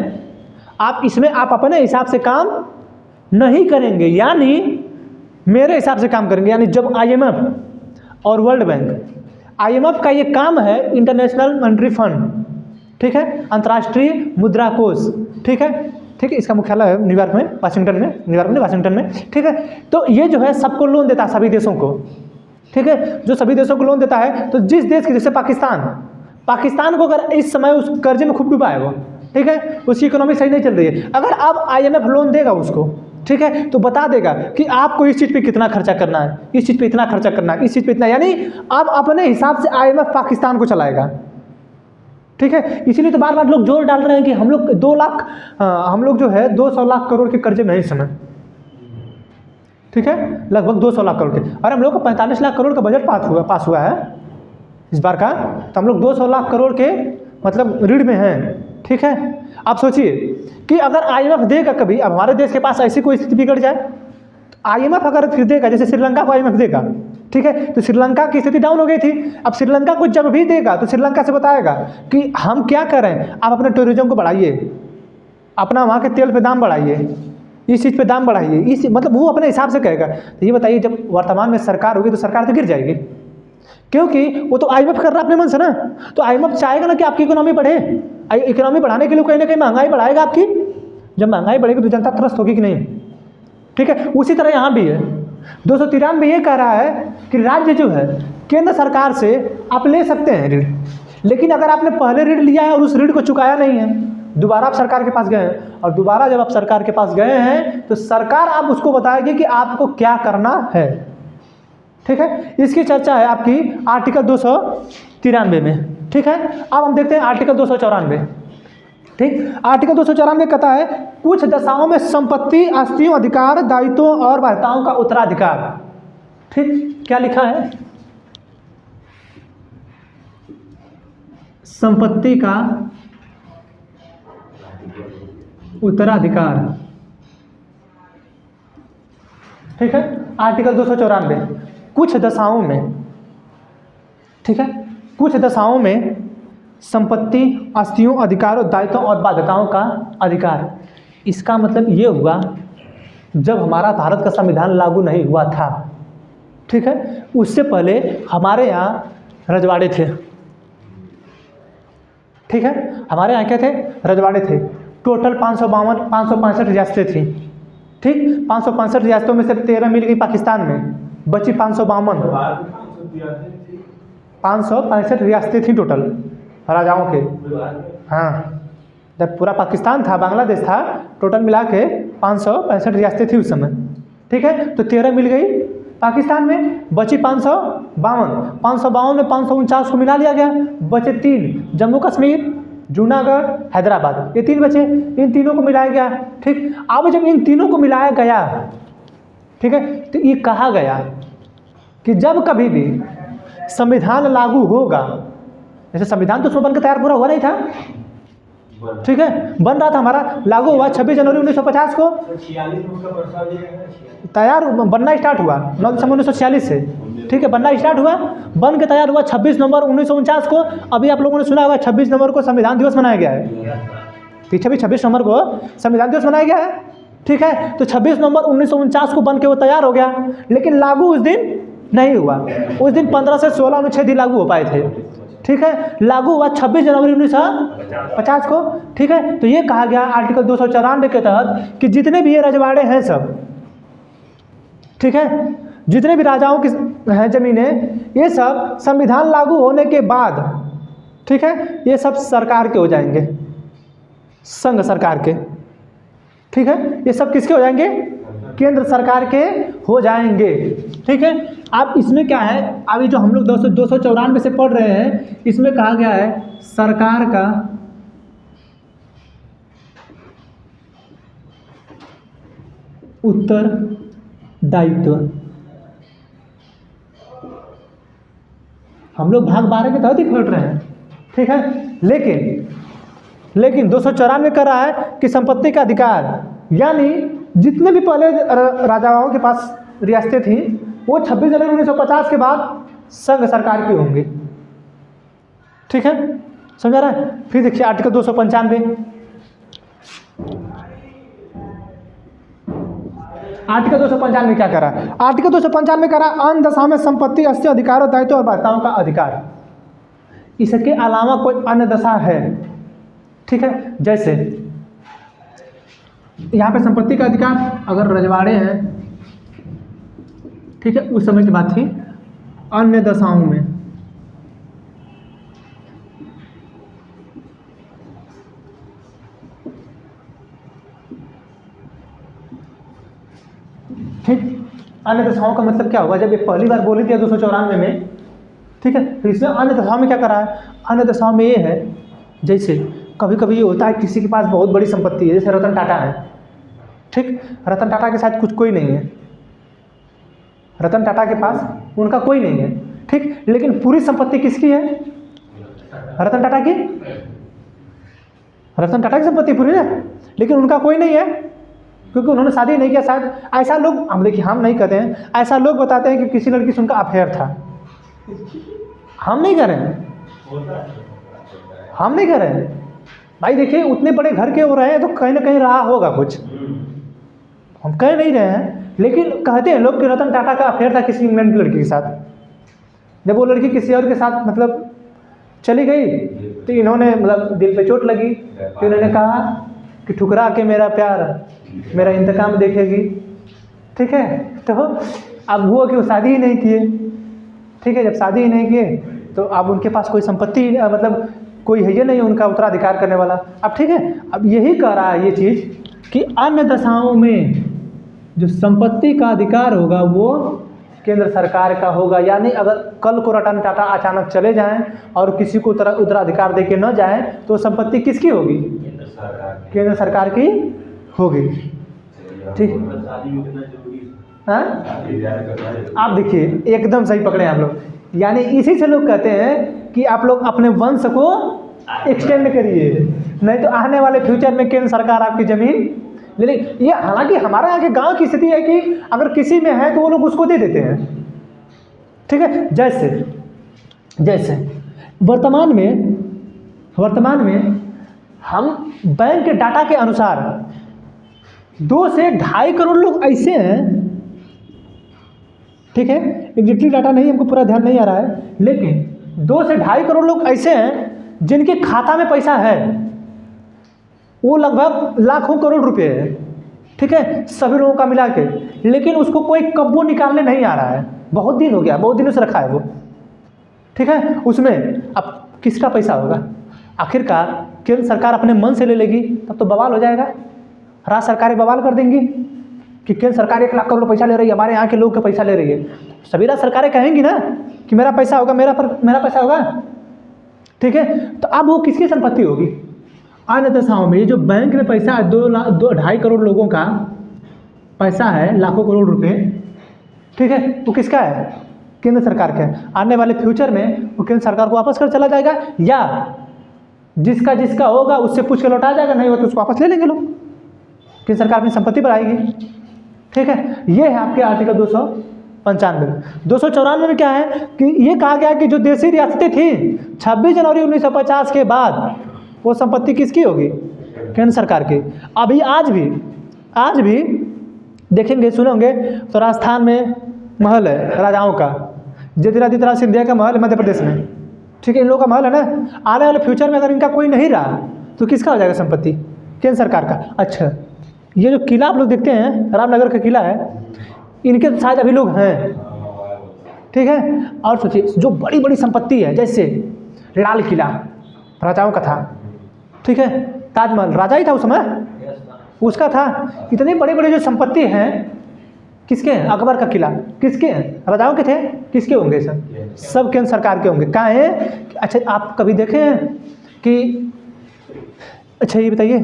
आप इसमें आप अपने हिसाब से काम नहीं करेंगे, यानी मेरे हिसाब से काम करेंगे। यानी जब IMF और वर्ल्ड बैंक, IMF का ये काम है इंटरनेशनल मॉनेटरी फंड, ठीक है, अंतर्राष्ट्रीय मुद्रा कोष, ठीक है, ठीक है, इसका मुख्यालय है न्यूयॉर्क में, वाशिंगटन में। ठीक है, तो ये जो है सबको लोन देता है, सभी देशों को। ठीक है, जो सभी देशों को लोन देता है, तो जिस देश की, जैसे पाकिस्तान को अगर इस समय उस कर्जे में खूब डूबा है वो, ठीक है, उसकी इकोनॉमी सही नहीं चल रही है, अगर अब IMF लोन देगा उसको, ठीक है, तो बता देगा कि आपको इस चीज़ पे कितना खर्चा करना है, इस चीज़ पे इतना खर्चा करना है, इस चीज़ पे इतना, यानी अब अपने हिसाब से IMF पाकिस्तान को चलाएगा। ठीक है, इसीलिए तो बार बार लोग जोर डाल रहे हैं कि हम लोग 2 लाख, हम लोग जो है 200 लाख करोड़ के कर्जे में है इस समय। ठीक है, लगभग 200 लाख करोड़ के, और हम लोग को 45 लाख करोड़ का बजट पास हुआ है इस बार का, तो हम लोग 200 लाख करोड़ के मतलब ऋण में हैं। ठीक है, आप सोचिए कि अगर IMF देगा कभी, अब हमारे देश के पास ऐसी कोई स्थिति बिगड़ जाए, तो IMF अगर फिर देगा, जैसे श्रीलंका को IMF देगा, ठीक है, तो श्रीलंका की स्थिति डाउन हो गई थी। अब श्रीलंका को जब भी देगा तो श्रीलंका से बताएगा कि हम क्या करें, आप अपने टूरिज्म को बढ़ाइए, अपना वहाँ के तेल पे दाम बढ़ाइए, इस चीज़ पे दाम बढ़ाइए, इस मतलब वो अपने हिसाब से कहेगा। तो ये बताइए, जब वर्तमान में सरकार होगी तो सरकार तो गिर जाएगी, क्योंकि वो तो IMF कर रहा है अपने मन से ना। तो IMF चाहेगा ना कि आपकी इकोनॉमी बढ़े, इकोनॉमी बढ़ाने के लिए कहीं ना कहीं महंगाई बढ़ाएगा आपकी। जब महंगाई बढ़ेगी तो जनता त्रस्त होगी कि नहीं। ठीक है, उसी तरह यहाँ भी है 293 ये कह रहा है कि राज्य जो है केंद्र सरकार से आप ले सकते हैं ऋण, लेकिन अगर आपने पहले ऋण लिया है और उस ऋण को चुकाया नहीं है, दोबारा आप सरकार के पास गए हैं, और दोबारा जब आप सरकार के पास गए हैं तो सरकार आप उसको बताएगी कि आपको क्या करना है। ठीक है, इसकी चर्चा है आपकी आर्टिकल 293 में। ठीक है, अब हम देखते हैं आर्टिकल 294। ठीक, आर्टिकल 294 कहता है कुछ दशाओं में संपत्ति, आस्तियों, अधिकार, दायित्वों और बाध्यताओं का उत्तराधिकार। ठीक, क्या लिखा है, संपत्ति का उत्तराधिकार। ठीक है, आर्टिकल 294 कुछ दशाओं में, ठीक है, कुछ दशाओं में संपत्ति, आस्तियों, अधिकारों, दायित्वों और बाध्यताओं का अधिकार। इसका मतलब ये हुआ जब हमारा भारत का संविधान लागू नहीं हुआ था, ठीक है, उससे पहले हमारे यहाँ रजवाड़े थे। ठीक है, हमारे यहाँ क्या थे, रजवाड़े थे। टोटल 565 रियासतें थी। ठीक, 565 रियासतों में से 13 मिल गई पाकिस्तान में, बची 552। 565 रियासतें थी टोटल राजाओं के। हाँ, जब पूरा पाकिस्तान था, बांग्लादेश था, टोटल मिला के 565 रियासतें थी उस समय। ठीक है, तो 13 मिल गई पाकिस्तान में, बची 552। 552 में 549 को मिला लिया गया, बचे 3, जम्मू कश्मीर, जूनागढ़, हैदराबाद, ये 3 बचे, इन तीनों को मिलाया गया। ठीक, अब जब इन तीनों को मिलाया गया, ठीक है, तो ये कहा गया कि जब कभी भी संविधान लागू होगा, जैसे संविधान तो उसमें बनकर तैयार पूरा हुआ नहीं था, ठीक है, बन रहा था हमारा, लागू हुआ 26 जनवरी 1950 को, तैयार बनना स्टार्ट हुआ 9 दिसंबर 1946 से। ठीक है, बनना स्टार्ट हुआ, बन के तैयार हुआ 26 नवंबर 1949 को। अभी आप लोगों ने सुना होगा 26 नवंबर को संविधान दिवस मनाया गया है, पीछे भी 26 नवंबर को संविधान दिवस मनाया गया है। ठीक है, तो 26 नवंबर 1949 को बन के वो तैयार हो गया, लेकिन लागू उस दिन नहीं हुआ। उस दिन 15 से 16 अनुच्छेद ही लागू हो पाए थे। ठीक है, लागू हुआ 26 जनवरी 1950 को। ठीक है, तो ये कहा गया आर्टिकल 294 के तहत कि जितने भी ये रजवाड़े हैं सब, ठीक है, जितने भी राजाओं की हैं ज़मीनें, ये सब संविधान लागू होने के बाद, ठीक है, ये सब सरकार के हो जाएंगे, संघ सरकार के। ठीक है, ये सब किसके हो जाएंगे? केंद्र सरकार के हो जाएंगे। ठीक है, अब इसमें क्या है, अभी जो हम लोग 294 से पढ़ रहे हैं, इसमें कहा गया है सरकार का उत्तरदायित्व। हम लोग भाग 12 के तहत ही पढ़ रहे हैं। ठीक है, लेकिन 294 कर रहा है कि संपत्ति का अधिकार, यानी जितने भी पहले राजाओं के पास रियासतें थी, वो 26 जनवरी 1950 के बाद संघ सरकार की होंगी। ठीक है, समझा रहा है? फिर देखिए आर्टिकल 295, आर्टिकल 295 क्या करा? आर्टिकल 295 करा अन्य दशाओं में संपत्ति, अस्थिर अधिकारों, दायित्व और बाध्यताओं का अधिकार। इसके अलावा कोई अन्य दशा है, ठीक है, जैसे यहाँ पे संपत्ति का अधिकार, अगर रजवाड़े हैं, ठीक है, उस समय की बात थी, अन्य दशाओं में, ठीक, अन्य दशाओं का मतलब क्या होगा? जब ये पहली बार बोली थी 294 में, ठीक है, तो इसमें अन्य दशाओं में क्या करा है? अन्य दशाओं में ये है, जैसे कभी कभी ये होता है किसी के पास बहुत बड़ी संपत्ति है, जैसे रतन टाटा है, ठीक, रतन टाटा के साथ कुछ कोई नहीं है, रतन टाटा के पास उनका कोई नहीं है, ठीक, लेकिन पूरी संपत्ति किसकी है? रतन टाटा की। रतन टाटा की संपत्ति पूरी है, लेकिन उनका कोई नहीं है क्योंकि उन्होंने शादी नहीं किया। शायद ऐसा लोग, हम देखिए, हम नहीं कहते हैं, ऐसा लोग बताते हैं कि किसी लड़की से उनका अफेयर था। हम नहीं कह रहे हैं, हम नहीं कह रहे हैं भाई। देखिए, उतने बड़े घर के हो रहे हैं तो कहीं ना कहीं रहा होगा कुछ, हम कह नहीं रहे हैं, लेकिन कहते हैं लोग कि रतन टाटा का अफेयर था किसी इंग्लैंड की लड़की के साथ। जब वो लड़की किसी और के साथ मतलब चली गई तो इन्होंने मतलब दिल पे चोट लगी, तो इन्होंने कहा कि ठुकरा के मेरा प्यार मेरा इंतकाम देखेगी। ठीक है, तो अब हुआ कि वो शादी ही नहीं किए। ठीक है, जब शादी ही नहीं किए तो अब उनके पास कोई संपत्ति मतलब कोई है ये नहीं उनका उत्तराधिकार करने वाला। अब ठीक है, अब यही कह रहा है ये चीज़ कि अन्य दशाओं में जो संपत्ति का अधिकार होगा वो केंद्र सरकार का होगा। यानी अगर कल को रतन टाटा अचानक चले जाएं और किसी को उत्तराधिकार दे के न जाएं तो संपत्ति किसकी होगी? केंद्र सरकार की होगी। ठीक, हाँ, आप देखिए एकदम सही पकड़े आप लोग। यानी इसी से लोग कहते हैं कि आप लोग अपने वंश को एक्सटेंड करिए, नहीं तो आने वाले फ्यूचर में केंद्र सरकार आपकी ज़मीन ले। ये हालांकि हमारे यहाँ के गांव की स्थिति है कि अगर किसी में है तो वो लोग उसको दे देते हैं। ठीक है, जैसे वर्तमान में हम बैंक के डाटा के अनुसार 2 से 2.5 करोड़ लोग ऐसे हैं, ठीक है, एग्जैक्टली डाटा नहीं, हमको पूरा ध्यान नहीं आ रहा है, लेकिन 2 से 2.5 करोड़ लोग ऐसे हैं जिनके खाता में पैसा है, वो लगभग लाखों करोड़ रुपए है। ठीक है, सभी लोगों का मिला के, लेकिन उसको कोई कब्बो निकालने नहीं आ रहा है। बहुत दिन हो गया, बहुत दिनों से रखा है वो। ठीक है, उसमें अब किसका पैसा होगा? आखिरकार केंद्र सरकार अपने मन से ले लेगी तब तो बवाल हो जाएगा। राज्य सरकारें बवाल कर देंगी कि केंद्र सरकार 1 लाख करोड़ पैसा ले रही है, हमारे यहाँ के लोग का पैसा ले रही है। सभी राज्य सरकारें कहेंगी ना कि मेरा पैसा होगा, मेरा पैसा होगा। ठीक है, तो अब वो किसकी संपत्ति होगी? अन्य दशाओं में ये जो बैंक में पैसा है, 2.5 करोड़ लोगों का पैसा है, लाखों करोड़ रुपए, ठीक है, वो किसका है? केंद्र सरकार का है। आने वाले फ्यूचर में वो केंद्र सरकार को वापस कर चला जाएगा, या जिसका होगा उससे पूछ के लौटा जाएगा, नहीं हो तो उसको वापस ले लेंगे लोग, केंद्र सरकार अपनी संपत्ति पर आएगी। ठीक है, ये है आपके आर्टिकल 295। 294 में क्या है कि ये कहा गया कि जो देशी रियासतें थी 26 जनवरी 1950 के बाद वो संपत्ति किसकी होगी? केंद्र सरकार की। अभी आज भी देखेंगे सुनेंगे तो राजस्थान में महल है राजाओं का, ज्योतिरादित्य सिंधिया का महल है मध्य प्रदेश में, ठीक है, इन लोगों का महल है ना, आने वाले फ्यूचर में अगर इनका कोई नहीं रहा तो किसका हो जाएगा संपत्ति? केंद्र सरकार का। अच्छा, ये जो किला आप लोग देखते हैं, रामनगर का किला है, इनके शायद अभी लोग हैं, ठीक है। और सोचिए जो बड़ी बड़ी संपत्ति है, जैसे लाल किला राजाओं का था, ठीक है, ताजमहल राजा ही था उस समय, उसका था। इतने बड़े बड़े जो संपत्ति हैं किसके हैं? अकबर का किला किसके हैं? राजाओं के थे। किसके होंगे सर? सब केंद्र सरकार के होंगे। कहाँ है? अच्छा, आप कभी देखे हैं कि, अच्छा ये बताइए,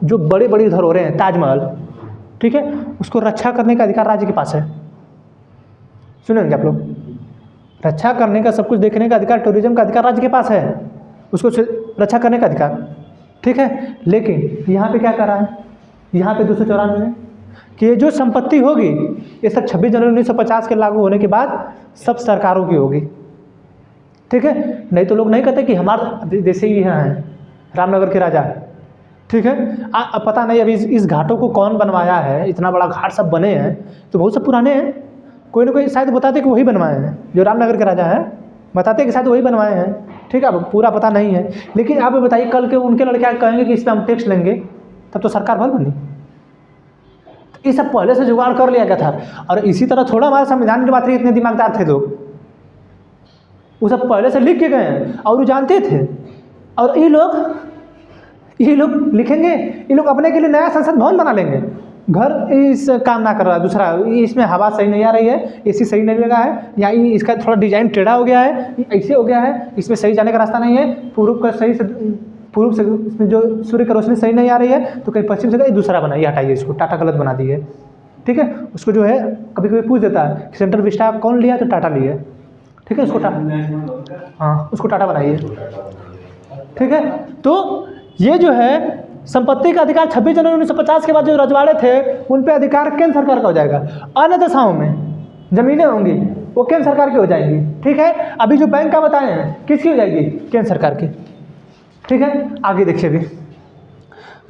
जो बड़े बड़े धरोहरें हैं, ताजमहल, ठीक है, उसको रक्षा करने का अधिकार राज्य के पास है। सुनेंगे आप लोग, रक्षा करने का, सब कुछ देखने का अधिकार, टूरिज्म का अधिकार राज्य के पास है, उसको रक्षा करने का अधिकार, ठीक है। लेकिन यहाँ पे क्या कर रहा है? यहाँ पे 294 में कि ये जो संपत्ति होगी ये सब 26 जनवरी 1950 के लागू होने के बाद सब सरकारों की होगी, ठीक है। नहीं तो लोग नहीं कहते कि हमारे देश ही यहाँ है, रामनगर के राजा, ठीक है। अब पता नहीं अभी इस घाटों को कौन बनवाया है, इतना बड़ा घाट सब बने हैं तो बहुत सब पुराने हैं, कोई ना कोई शायद बताते कि वही बनवाए हैं, जो रामनगर के राजा हैं बताते कि शायद वही बनवाए हैं, ठीक है। अब पूरा पता नहीं है, लेकिन आप बताइए कल के उनके लड़के कहेंगे कि इस पर हम टैक्स लेंगे, तब तो सरकार भल बनी। ये सब पहले से जुगाड़ कर लिया गया था। और इसी तरह थोड़ा हमारे संविधान की बात रही, इतने दिमागदार थे लोग, वो सब पहले से लिख के गए हैं और वो जानते थे। और ये लोग लिखेंगे, ये लोग अपने के लिए नया संसद भवन बना लेंगे। घर इस काम ना कर रहा है, दूसरा इसमें हवा सही नहीं आ रही है, एसी सही नहीं लगा है, या इसका थोड़ा डिजाइन टेढ़ा हो गया है, ऐसे हो गया है, इसमें सही जाने का रास्ता नहीं है, पूर्व से इसमें जो सूर्य की रोशनी सही नहीं आ रही है, तो कहीं पश्चिम से दूसरा बनाइए, हटाइए इसको, टाटा गलत बना दी है, ठीक है। उसको जो है कभी कभी पूछ देता है कि सेंट्रल विस्टा कौन लिया, तो टाटा लिया, ठीक है, उसको हाँ उसको टाटा बनाइए, ठीक है। तो ये जो है संपत्ति का अधिकार 26 जनवरी 1950 के बाद जो रजवाड़े थे उन पे अधिकार केंद्र सरकार का हो जाएगा। अन्य दशाओं में जमीनें होंगी वो केंद्र सरकार की हो जाएंगी, ठीक है। अभी जो बैंक का बताए हैं किसकी हो जाएगी? केंद्र सरकार की, ठीक है। आगे देखिए, अभी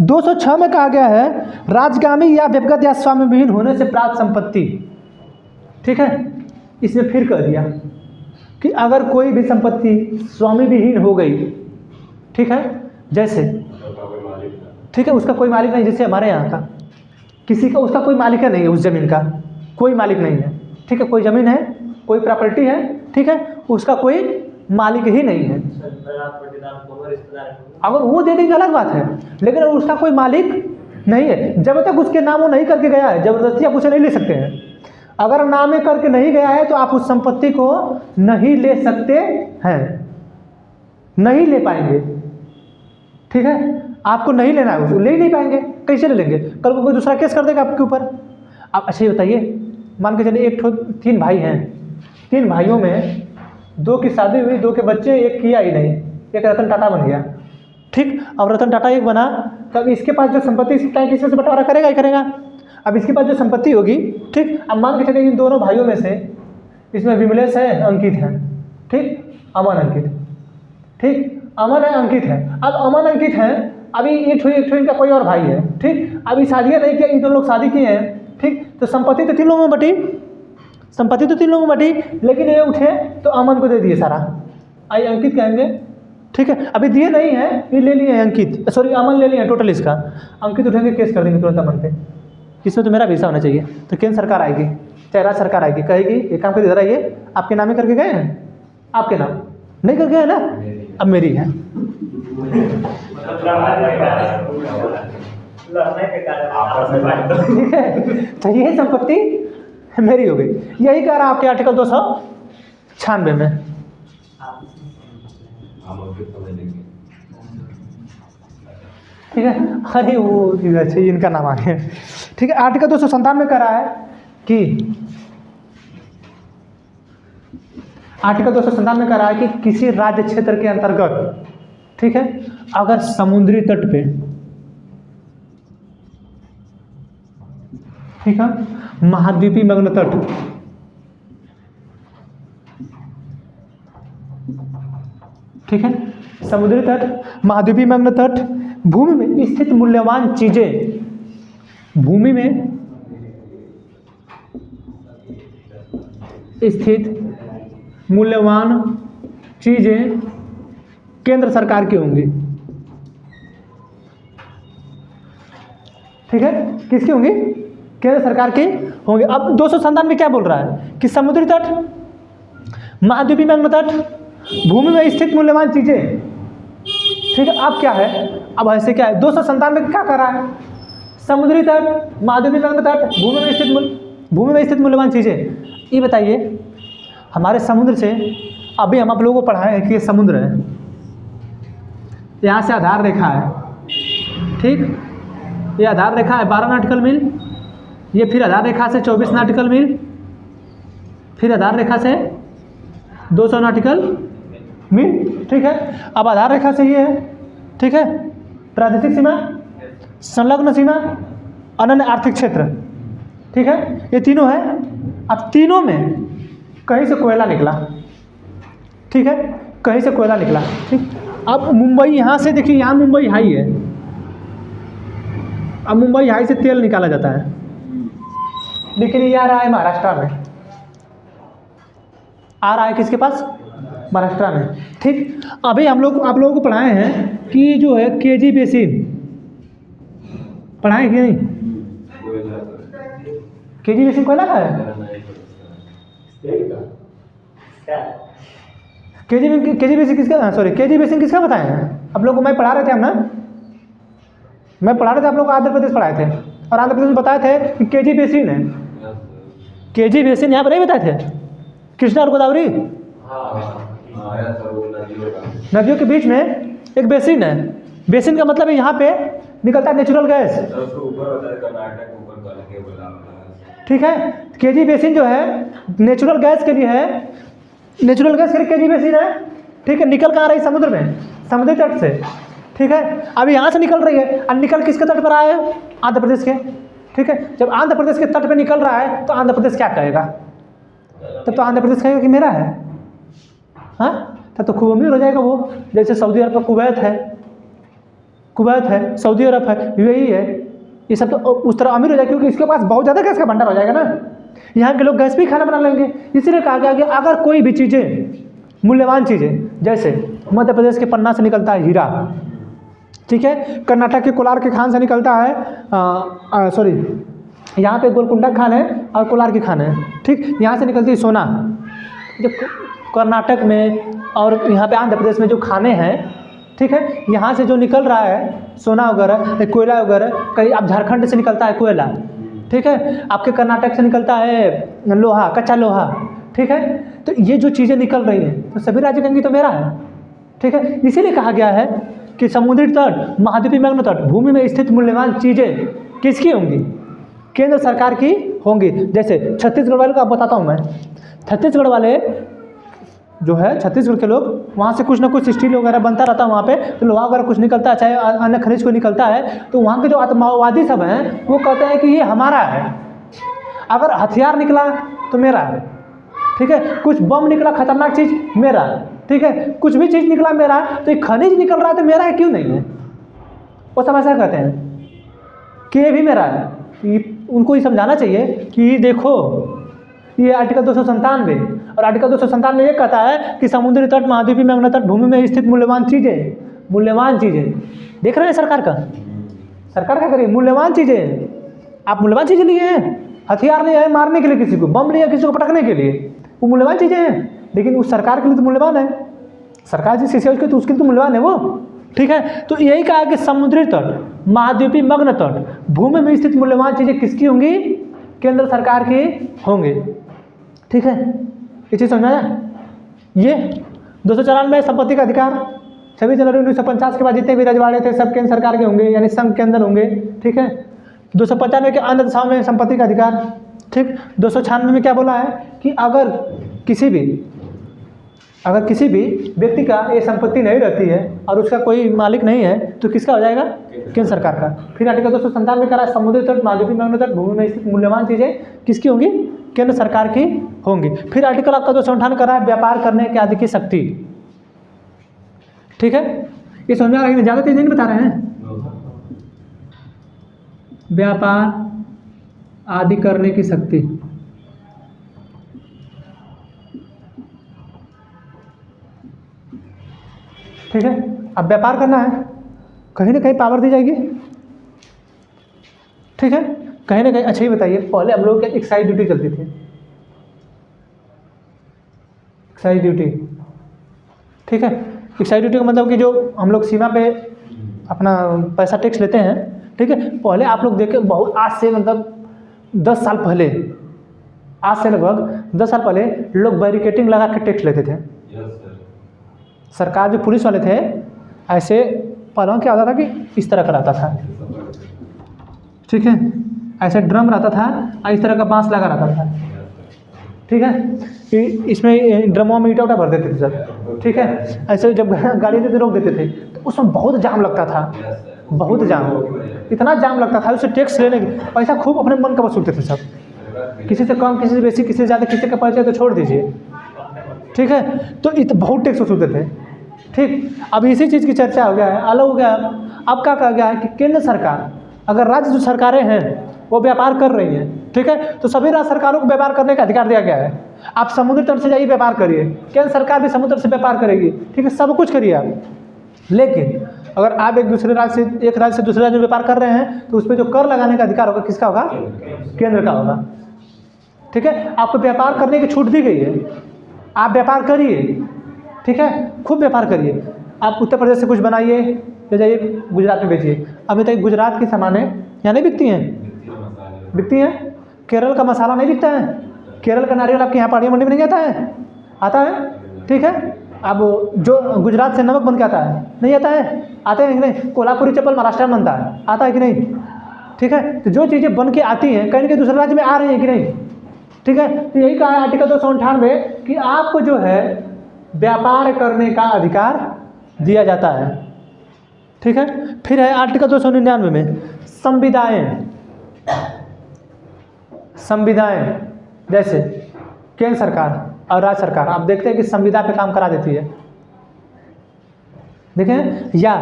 206 में कहा गया है राजगामी या व्यक्तिगत या स्वामी विहीन होने से प्राप्त संपत्ति, ठीक है। इसमें फिर कह दिया कि अगर कोई भी संपत्ति स्वामी विहीन हो गई, ठीक है, जैसे, ठीक है, उसका कोई मालिक नहीं, जैसे हमारे यहाँ का किसी का, उसका कोई मालिक नहीं है, उस ज़मीन का कोई मालिक नहीं है, ठीक है। कोई ज़मीन है, कोई प्रॉपर्टी है, ठीक है, उसका कोई मालिक ही नहीं है। अगर वो दे देंगे अलग बात है, लेकिन उसका कोई मालिक नहीं है। जब तक उसके नाम वो नहीं करके गया है, जबरदस्ती आप उसे नहीं ले सकते हैं। अगर नामे करके नहीं गया है तो आप उस संपत्ति को नहीं ले सकते हैं, नहीं ले पाएंगे, ठीक है। आपको नहीं लेना है, उसको ले ही नहीं पाएंगे, कैसे ले लेंगे? कल को कोई दूसरा केस कर देगा आपके ऊपर। आप अच्छा ये बताइए, मान के चलिए 3 भाई हैं, 3 भाइयों में 2 की शादी हुई, 2 के बच्चे, एक किया ही नहीं, एक रतन टाटा बन गया, ठीक। अब रतन टाटा एक बना, तब इसके पास जो संपत्ति किसमें से बंटवारा करेगा ही करेगा। अब इसके पास जो संपत्ति होगी, ठीक, अब मान के चलिए इन दोनों भाइयों में से इसमें विमलेश है, अंकित है, ठीक, अमन अंकित, ठीक, अमन है अंकित है। अब अमन अंकित है, अभी एक इनका कोई और भाई है, ठीक। अभी शादियाँ नहीं किया, इन दोनों लोग शादी किए हैं, ठीक। तो संपत्ति तो 3 लोगों में बटी, संपत्ति तो 3 लोगों में बटी, लेकिन ये उठे तो अमन को दे दिए सारा, आई अंकित कहेंगे, ठीक है। अभी दिए नहीं है, ये ले लिए हैं अंकित, सॉरी अमन ले लिए हैं टोटल इसका, अंकित उठेंगे केस कर देंगे तुरंत अमन पे, इसमें तो मेरा भी हिस्सा होना चाहिए। तो केंद्र सरकार आएगी, चाहे राज्य सरकार आएगी, कहेगी ये काम कर इधर आइए, आपके नाम करके गए हैं, आपके नाम नहीं करके गए ना, अब मेरी है, ठीक है। तो ये संपत्ति मेरी हो गई, यही कह रहा है आपके आर्टिकल 296 में। ठीक है, अरे वो अच्छा इनका नाम आ गया, ठीक है। आर्टिकल 297 में कह रहा है कि आर्टिकल 297 में कह रहा है कि किसी राज्य क्षेत्र के अंतर्गत, ठीक है, अगर समुद्री तट पे, ठीक है, महाद्वीपीय मग्न तट, ठीक है, समुद्री तट, महाद्वीपीय मग्न तट, भूमि में स्थित मूल्यवान चीजें, भूमि में स्थित मूल्यवान चीजें केंद्र सरकार की होंगी। ठीक है, किसकी होंगी? केंद्र सरकार की होंगी। अब 297 क्या बोल रहा है कि समुद्री तट, महाद्वीपीय मैग्ना तट, भूमि में स्थित मूल्यवान चीजें। ठीक है, अब क्या है, अब ऐसे क्या है, 297 क्या कर रहा है? समुद्री तट, महाद्वीपीय मैग्ना तट, भूमि में स्थित मूल्यवान चीजें। ये बताइए, हमारे समुद्र से अभी हम आप लोगों को पढ़ाए हैं कि ये समुद्र है, यहाँ से आधार रेखा है। ठीक, ये आधार रेखा है 12 नॉटिकल मील, ये फिर आधार रेखा से 24 नॉटिकल मील, फिर आधार रेखा से 200 नॉटिकल मील। ठीक है, अब आधार रेखा से ये है, ठीक है, प्रादेशिक सीमा, संलग्न सीमा, अनन्य आर्थिक क्षेत्र। ठीक है, ये तीनों है। अब तीनों में कहीं से कोयला निकला। ठीक है, कहीं से कोयला निकला। ठीक, अब मुंबई यहाँ से देखिए, यहाँ मुंबई हाई है, अब मुंबई हाई से तेल निकाला जाता है, लेकिन ये आ रहा है महाराष्ट्र में, आ रहा है किसके पास? महाराष्ट्र में। ठीक, अभी हम लोग आप लोगों को पढ़ाए हैं कि जो है केजी बेसिन, पढ़ाए कि नहीं? केजी बेसिन कोयला का है? केजी बेसिन किसका, सॉरी केजी बेसिन किसका बताए हैं आप लोग को? मैं पढ़ा रहे थे हम ना, मैं पढ़ा रहे थे आप लोग को, आंध्र प्रदेश पढ़ाए थे, और आंध्र प्रदेश में बताए थे कि केजी बेसिन है। केजी बेसिन यहाँ पर नहीं बताए थे? कृष्णा और गोदावरी नदियों के बीच में एक बेसिन है। बेसिन का मतलब है यहाँ पे निकलता है नेचुरल गैस। ठीक है, केजी बेसिन जो है नेचुरल गैस के लिए है, नेचुरल गैस के लिए केजी बेसिन है। ठीक है, निकल कहाँ रही? समुद्र में, समुद्री तट से। ठीक है, अब यहाँ से निकल रही है, और निकल किसके तट पर आया है? आंध्र प्रदेश के। ठीक है, जब आंध्र प्रदेश के तट पे निकल रहा है तो आंध्र प्रदेश क्या कहेगा? तब तो आंध्र प्रदेश कहेगा कि मेरा है। हाँ, तब तो खूब अमीर हो जाएगा वो, जैसे सऊदी अरब का कुवैत है, कुवैत है, सऊदी अरब है, यूएई है, ये सब तो उस तरह अमीर हो जाएगा, क्योंकि इसके पास बहुत ज़्यादा गैस का भंडार हो जाएगा ना। यहाँ के लोग गैस भी खाना बना लेंगे। इसीलिए कहा गया कि अगर कोई भी चीज़ें, मूल्यवान चीज़ें, जैसे मध्य प्रदेश के पन्ना से निकलता है हीरा, ठीक है, कर्नाटक के कोलार के खान से निकलता है, सॉरी यहाँ पे गोलकुंडा खान है और कोलार की खान है। ठीक, यहाँ से निकलती है सोना। जो कर्नाटक में और यहाँ पे आंध्र प्रदेश में जो खाने हैं, ठीक है, यहाँ से जो निकल रहा है सोना वगैरह, कोयला वगैरह, कहीं अब झारखंड से निकलता है कोयला। ठीक है, आपके कर्नाटक से निकलता है लोहा, कच्चा लोहा। ठीक है, तो ये जो चीज़ें निकल रही हैं तो सभी राज्य कहेंगे तो मेरा है। ठीक है, इसीलिए कहा गया है कि समुद्री तट, महाद्वीपीय मैग्ना तट, भूमि में स्थित मूल्यवान चीज़ें किसकी होंगी? केंद्र सरकार की होंगी। जैसे छत्तीसगढ़ वाले को आप बताता हूँ मैं, छत्तीसगढ़ वाले जो है, छत्तीसगढ़ के लोग, वहाँ से कुछ ना कुछ स्टील वगैरह बनता रहता है वहाँ पे, तो लोहा वगैरह कुछ निकलता है, चाहे अन्य खनिज को निकलता है, तो वहाँ के जो आतंकवादी सब हैं वो कहते हैं कि ये हमारा है। अगर हथियार निकला तो मेरा है। ठीक है, कुछ बम निकला, खतरनाक चीज़, मेरा है। ठीक है, कुछ भी चीज़ निकला मेरा, तो ये खनिज निकल रहा है तो मेरा है, क्यों नहीं है? वो सब ऐसा कहते हैं कि ये भी मेरा है। उनको ये समझाना चाहिए कि देखो, ये आर्टिकल 297 और आर्टिकल 297 ये कहता है कि समुद्री तट, महाद्वीपीय मैग्ना तट, भूमि में स्थित मूल्यवान चीज़ें, मूल्यवान चीज़ें, देख रहे हैं सरकार का, सरकार क्या करिए? मूल्यवान चीज़ें, आप मूल्यवान चीज़ें लिए हैं, हथियार लिए हैं मारने के लिए, किसी को बम लिया किसी को पटकने के लिए, वो मूल्यवान चीज़ें हैं, लेकिन उस सरकार के लिए तो मूल्यवान है, सरकार जिस चीज़ है उसके तो उसके लिए तो मूल्यवान है वो। ठीक है, तो यही कहा कि समुद्री तट, महाद्वीपीय मैग्ना तट, भूमि में स्थित मूल्यवान चीज़ें किसकी होंगी? केंद्र सरकार की होंगी। ठीक है, ये चीज़ समझाया। ये 294 संपत्ति का अधिकार, 26 जनवरी 1950 के बाद जितने भी रजवाड़े थे सब केंद्र सरकार के होंगे, यानी संघ के अंदर होंगे। ठीक है, 295 के अन्य दशाओं में संपत्ति का अधिकार। ठीक, 296 में क्या बोला है कि अगर किसी भी व्यक्ति का ये संपत्ति नहीं रहती है और उसका कोई मालिक नहीं है तो किसका हो जाएगा? केंद्र सरकार का। फिर आर्टिकल 297 में कहा समुद्री तट, महाद्वीपीय मैग्ना तट, भूमि में स्थित मूल्यवान चीज़ें किसकी होंगी? केंद्र सरकार की होंगी। फिर आर्टिकल आपका 258 कर रहा है व्यापार करने के आदि की शक्ति। ठीक है, ये समझ में आ रहा है? ज़्यादा चीज़ नहीं बता रहे हैं। व्यापार आदि करने की शक्ति, ठीक है। अब व्यापार करना है, कहीं ना कहीं पावर दी जाएगी, ठीक है, कहीं ना कहीं। अच्छा ये बताइए, पहले हम लोग क्या एक्साइज ड्यूटी चलती थी, एक्साइज ड्यूटी, ठीक है। एक्साइज ड्यूटी का मतलब कि जो हम लोग सीमा पे अपना पैसा टैक्स लेते हैं, ठीक है। पहले आप लोग देखें, बहुत आज से मतलब 10 साल पहले, आज से लगभग 10 साल पहले लोग बैरिकेटिंग लगा के टैक्स लेते थे। सरकार जो पुलिस वाले थे, ऐसे पहले क्या होता था कि इस तरह का रहता था, ठीक है, ऐसे ड्रम रहता था और इस तरह का बांस लगा रहता था, ठीक है। इसमें ड्रमों में ईटा उटा भर देते थे सब, ठीक है। ऐसे जब गाड़ी देते रोक देते थे तो उसमें बहुत जाम लगता था, बहुत जाम, इतना जाम लगता था। उससे टैक्स लेने के पैसा खूब अपने मन का वसूलते थे सब, किसी से कम, किसी से बेसी, किसी से ज़्यादा, किसी का पैसा तो छोड़ दीजिए, ठीक है। तो बहुत टैक्स वसूलते थे, ठीक। अब इसी चीज़ की चर्चा हो गया है, अलग हो गया। अब क्या कहा गया है कि केंद्र सरकार, अगर राज्य जो सरकारें हैं वो व्यापार कर रही हैं, ठीक है, तो सभी राज्य सरकारों को व्यापार करने का अधिकार दिया गया है। आप समुद्र तट से जाइए व्यापार करिए, केंद्र सरकार भी समुद्र से व्यापार करेगी, ठीक है, सब कुछ करिए आप। लेकिन अगर आप एक राज्य से दूसरे राज्य में व्यापार कर रहे हैं तो उस पर जो कर लगाने का अधिकार होगा किसका होगा? केंद्र का होगा, ठीक है। आपको व्यापार करने की छूट दी गई है, आप व्यापार करिए, ठीक है, खूब व्यापार करिए। आप उत्तर प्रदेश से कुछ बनाइए, ले जाइए गुजरात में बेचिए। अभी तक गुजरात की सामानें यहाँ नहीं बिकती हैं, बिकती हैं। केरल का मसाला नहीं बिकता है, केरल का नारियल आपके यहाँ पहाड़ी मंडी में नहीं आता है, आता है, ठीक है। अब जो गुजरात से नमक बन के आता है, नहीं आता है, आते हैं कि नहीं। कोल्हापुरी चप्पल महाराष्ट्र में बनता है, आता है कि नहीं, ठीक है। तो जो चीज़ें बन के आती हैं कहीं ना कहीं दूसरे राज्य में आ रही हैं कि नहीं, ठीक है। तो यही कहा है आर्टिकल 298 कि आपको जो है व्यापार करने का अधिकार दिया जाता है, ठीक है। फिर है आर्टिकल 299 में संविदाएं, जैसे केंद्र सरकार और राज्य सरकार, आप देखते हैं कि संविदा पे काम करा देती है, देखें। या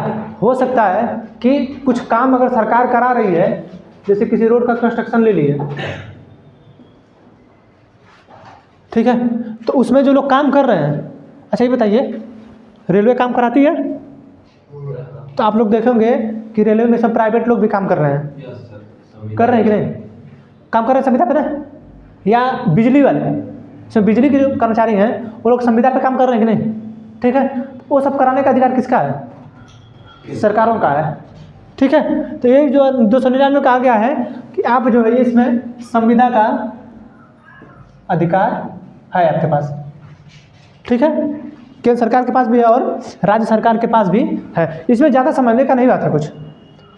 हो सकता है कि कुछ काम अगर सरकार करा रही है, जैसे किसी रोड का कंस्ट्रक्शन ले लिए, ठीक है, तो उसमें जो लोग काम कर रहे हैं, अच्छा ये बताइए रेलवे काम कराती है? तो आप लोग देखेंगे कि रेलवे में सब प्राइवेट लोग भी काम कर रहे हैं, कर रहे हैं कि नहीं, काम कर रहे हैं संविदा पे ना। या बिजली वाले, इसमें बिजली के जो कर्मचारी हैं वो लोग संविदा पे काम कर रहे हैं कि नहीं, ठीक है। वो सब कराने का अधिकार किसका है? सरकारों का है, ठीक है। तो ये जो 299 में कहा गया है कि आप जो है इसमें संविदा का अधिकार है आपके पास, ठीक है। केंद्र सरकार के पास भी है और राज्य सरकार के पास भी है। इसमें ज़्यादा समझने का नहीं बात है कुछ,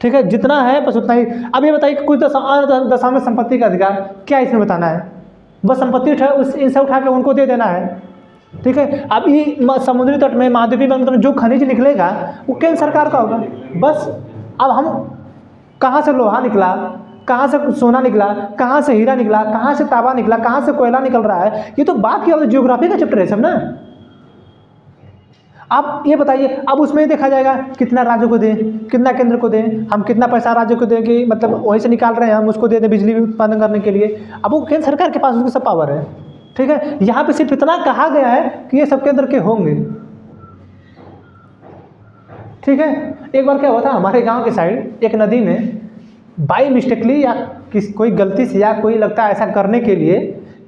ठीक है, जितना है बस उतना ही। अब ये बताइए कि कुछ दशा में संपत्ति का अधिकार क्या इसमें बताना है? बस संपत्ति इनसे उठा के उनको दे देना है, ठीक है। अब ये समुद्री तट में, महाद्वीपीय तट में जो खनिज निकलेगा वो केंद्र सरकार का होगा, बस। अब हम कहाँ से लोहा निकला, कहाँ से सोना निकला, कहाँ से हीरा निकला, कहाँ से तांबा निकला, कहाँ से कोयला निकल रहा है, ये तो बात की ज्योग्राफी का चैप्टर है सब ना। आप ये बताइए, अब उसमें देखा जाएगा कितना राज्य को दें, कितना केंद्र को दें, हम कितना पैसा राज्य को दें कि मतलब वहीं से निकाल रहे हैं हम उसको दे दें बिजली उत्पादन करने के लिए। अब वो केंद्र सरकार के पास उसकी सब पावर है, ठीक है। यहाँ पे सिर्फ इतना कहा गया है कि ये सब केंद्र के होंगे, ठीक है। एक बार क्या हुआ था हमारे गाँव के साइड एक नदी में बाई मिस्टेकली या कोई गलती से या कोई लगता है ऐसा करने के लिए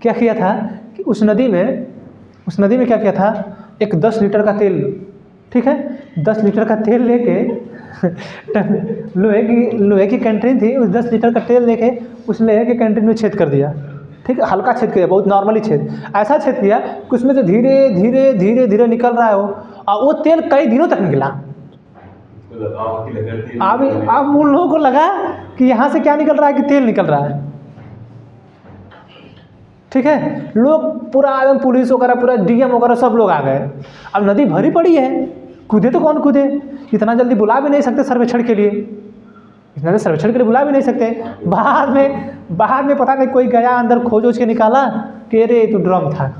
क्या किया था कि उस नदी में क्या किया था, एक 10 लीटर का तेल, ठीक है, 10 लीटर का तेल लेके लोहे की कैंटीन थी, उस 10 लीटर का तेल लेके उस लोहे की कैंटीन में छेद कर दिया, ठीक है। हल्का छेद किया, बहुत नॉर्मली छेद, ऐसा छेद किया कि उसमें से धीरे धीरे धीरे धीरे निकल रहा है वो, और वो तेल कई दिनों तक निकला। अब उन लोगों को लगा कि यहाँ से क्या निकल रहा है कि तेल निकल रहा है, ठीक है। लोग पूरा एकदम पुलिस वगैरह पूरा डीएम वगैरह सब लोग आ गए। अब नदी भरी पड़ी है, कूदे तो कौन कूदे, इतना जल्दी बुला भी नहीं सकते सर्वेक्षण के लिए, इतना सर्वेक्षण के लिए बुला भी नहीं सकते। बाहर में पता नहीं कोई गया अंदर खोज के निकाला कि अरे तो ड्रम था,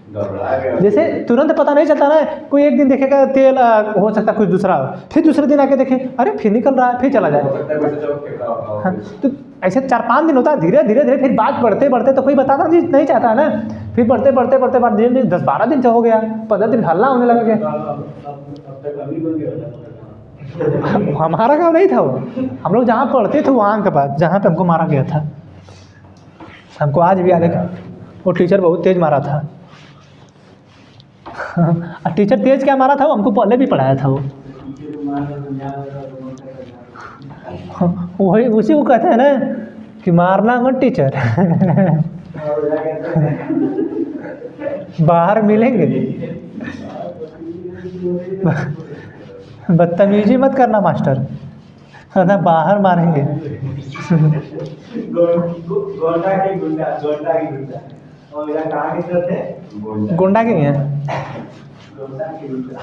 घबरा गया। जैसे तुरंत पता नहीं चलता ना, कोई एक दिन देखेगा तेल हो सकता है कुछ दूसरा हो, फिर दूसरे दिन आके देखे अरे फिर निकल रहा है, फिर चला हो जाए। सकता है कोई चौक फेंका होगा। हाँ, तो ऐसे 4-5 दिन होता है, धीरे धीरे धीरे फिर बात बढ़ते बढ़ते तो कोई बताना नहीं चाहता है ना, फिर बढ़ते बढ़ते बढ़ते बाद धीरे धीरे 10-12 दिन से हो गया, 15 दिन हल्ला होने लगा गया। अब तक अभी बन गया। हमारा काम नहीं था वो, हम लोग जहाँ पढ़ते थे वहाँ के बाद जहाँ पे हमको मारा गया था, हमको आज भी याद है कि वो टीचर बहुत तेज मारा था। हाँ, टीचर तेज क्या मारा था वो हमको पहले भी पढ़ाया था वो। वही उसी को कहते हैं ना कि मारना मत टीचर। बाहर मिलेंगे, बदतमीजी मत करना मास्टर, ना बाहर मारेंगे। गोंडा के गुंडा, गोंडा की गुंडा। और यहाँ कहाँ के सर थे? गुंडा के हैं। गोंडा के गुंडा।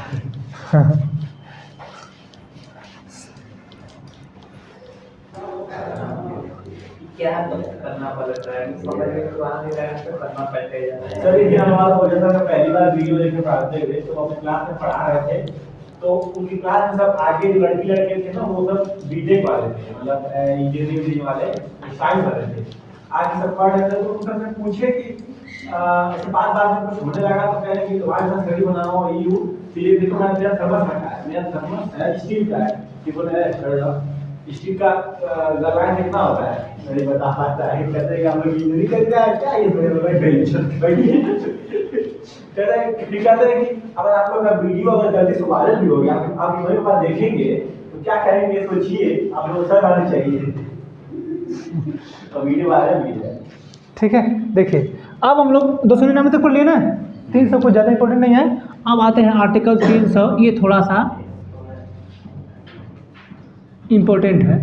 क्या करना पड़ता है, समझ में तो आ नहीं रहा है, तो करना पड़ता है। सर ये हमारा हो जाता है, पहली बार वीडियो देख के पढ़ाते हुए तो अपने क्लास में पढ़ा रहे थे, तो उनकी क्लास में सब आगे जो लड़की लड़के थे ना वो सब बीटेक वाले थे, मतलब इंजीनियरिंग वाले, साइंस वाले थे। आज सब पढ़ रहे थे तो उनसे मैं पूछे कि ऐसे बात में कुछ होने लगा तो कह रहे कि तुम्हारे साथ घड़ी बनाओ यू, फिर देखो मैं मेरा थर्मस रखा है, मेरा थर्मस है स्टील का है, कि बोले स्टील का गलवान कितना होता है, नहीं बता पाता है, कहते हैं कि हम लोग इंजीनियरिंग करके आए क्या ये मेरे कहते हैं कि अगर आप लोग का वीडियो अगर जल्दी से वायरल भी हो गया, आप वही बात देखेंगे तो क्या करेंगे सोचिए, आप लोग सर आने चाहिए तो वीडियो वायरल भी है। ठीक है, देखिए अब हम लोग 299 तक पढ़ लिए ना, 300 कुछ ज़्यादा इंपॉर्टेंट नहीं है। अब आते हैं आर्टिकल 300, ये थोड़ा सा इम्पोर्टेंट है।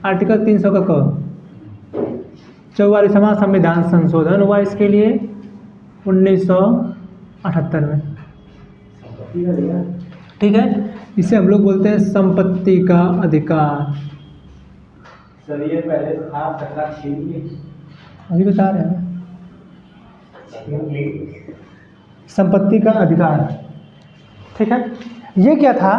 आर्टिकल 300 का कब 44वां संविधान संशोधन हुआ इसके लिए 1978 में। ठीक है, इसे हम लोग बोलते हैं संपत्ति का अधिकार। सर ये पहले आप टकरा छीनिए, अभी बता रहे हैं संपत्ति का अधिकार। ठीक है, ये क्या था,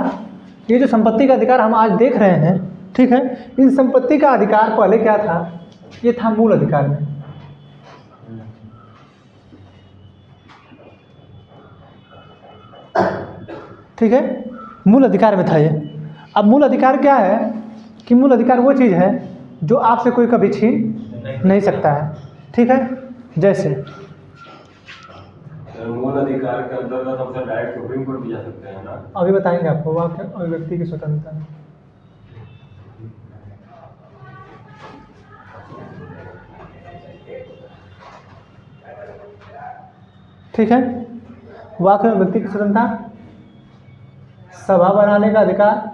ये जो संपत्ति का अधिकार हम आज देख रहे हैं, ठीक है, इन संपत्ति का अधिकार पहले क्या था, ये था मूल अधिकार में। ठीक है, मूल अधिकार में था ये। अब मूल अधिकार क्या है कि मूल अधिकार वो चीज़ है जो आपसे कोई कभी छीन नहीं सकता है। ठीक है, जैसे मूल अधिकार के अंतर्गत हमसे डायरेक्ट सुप्रीम कोर्ट भी जा सकते हैं ना। अभी बताएंगे आपको वाक्य अभिव्यक्ति की स्वतंत्रता। ठीक है, वाक्य अभिव्यक्ति की स्वतंत्रता, सभा बनाने का अधिकार,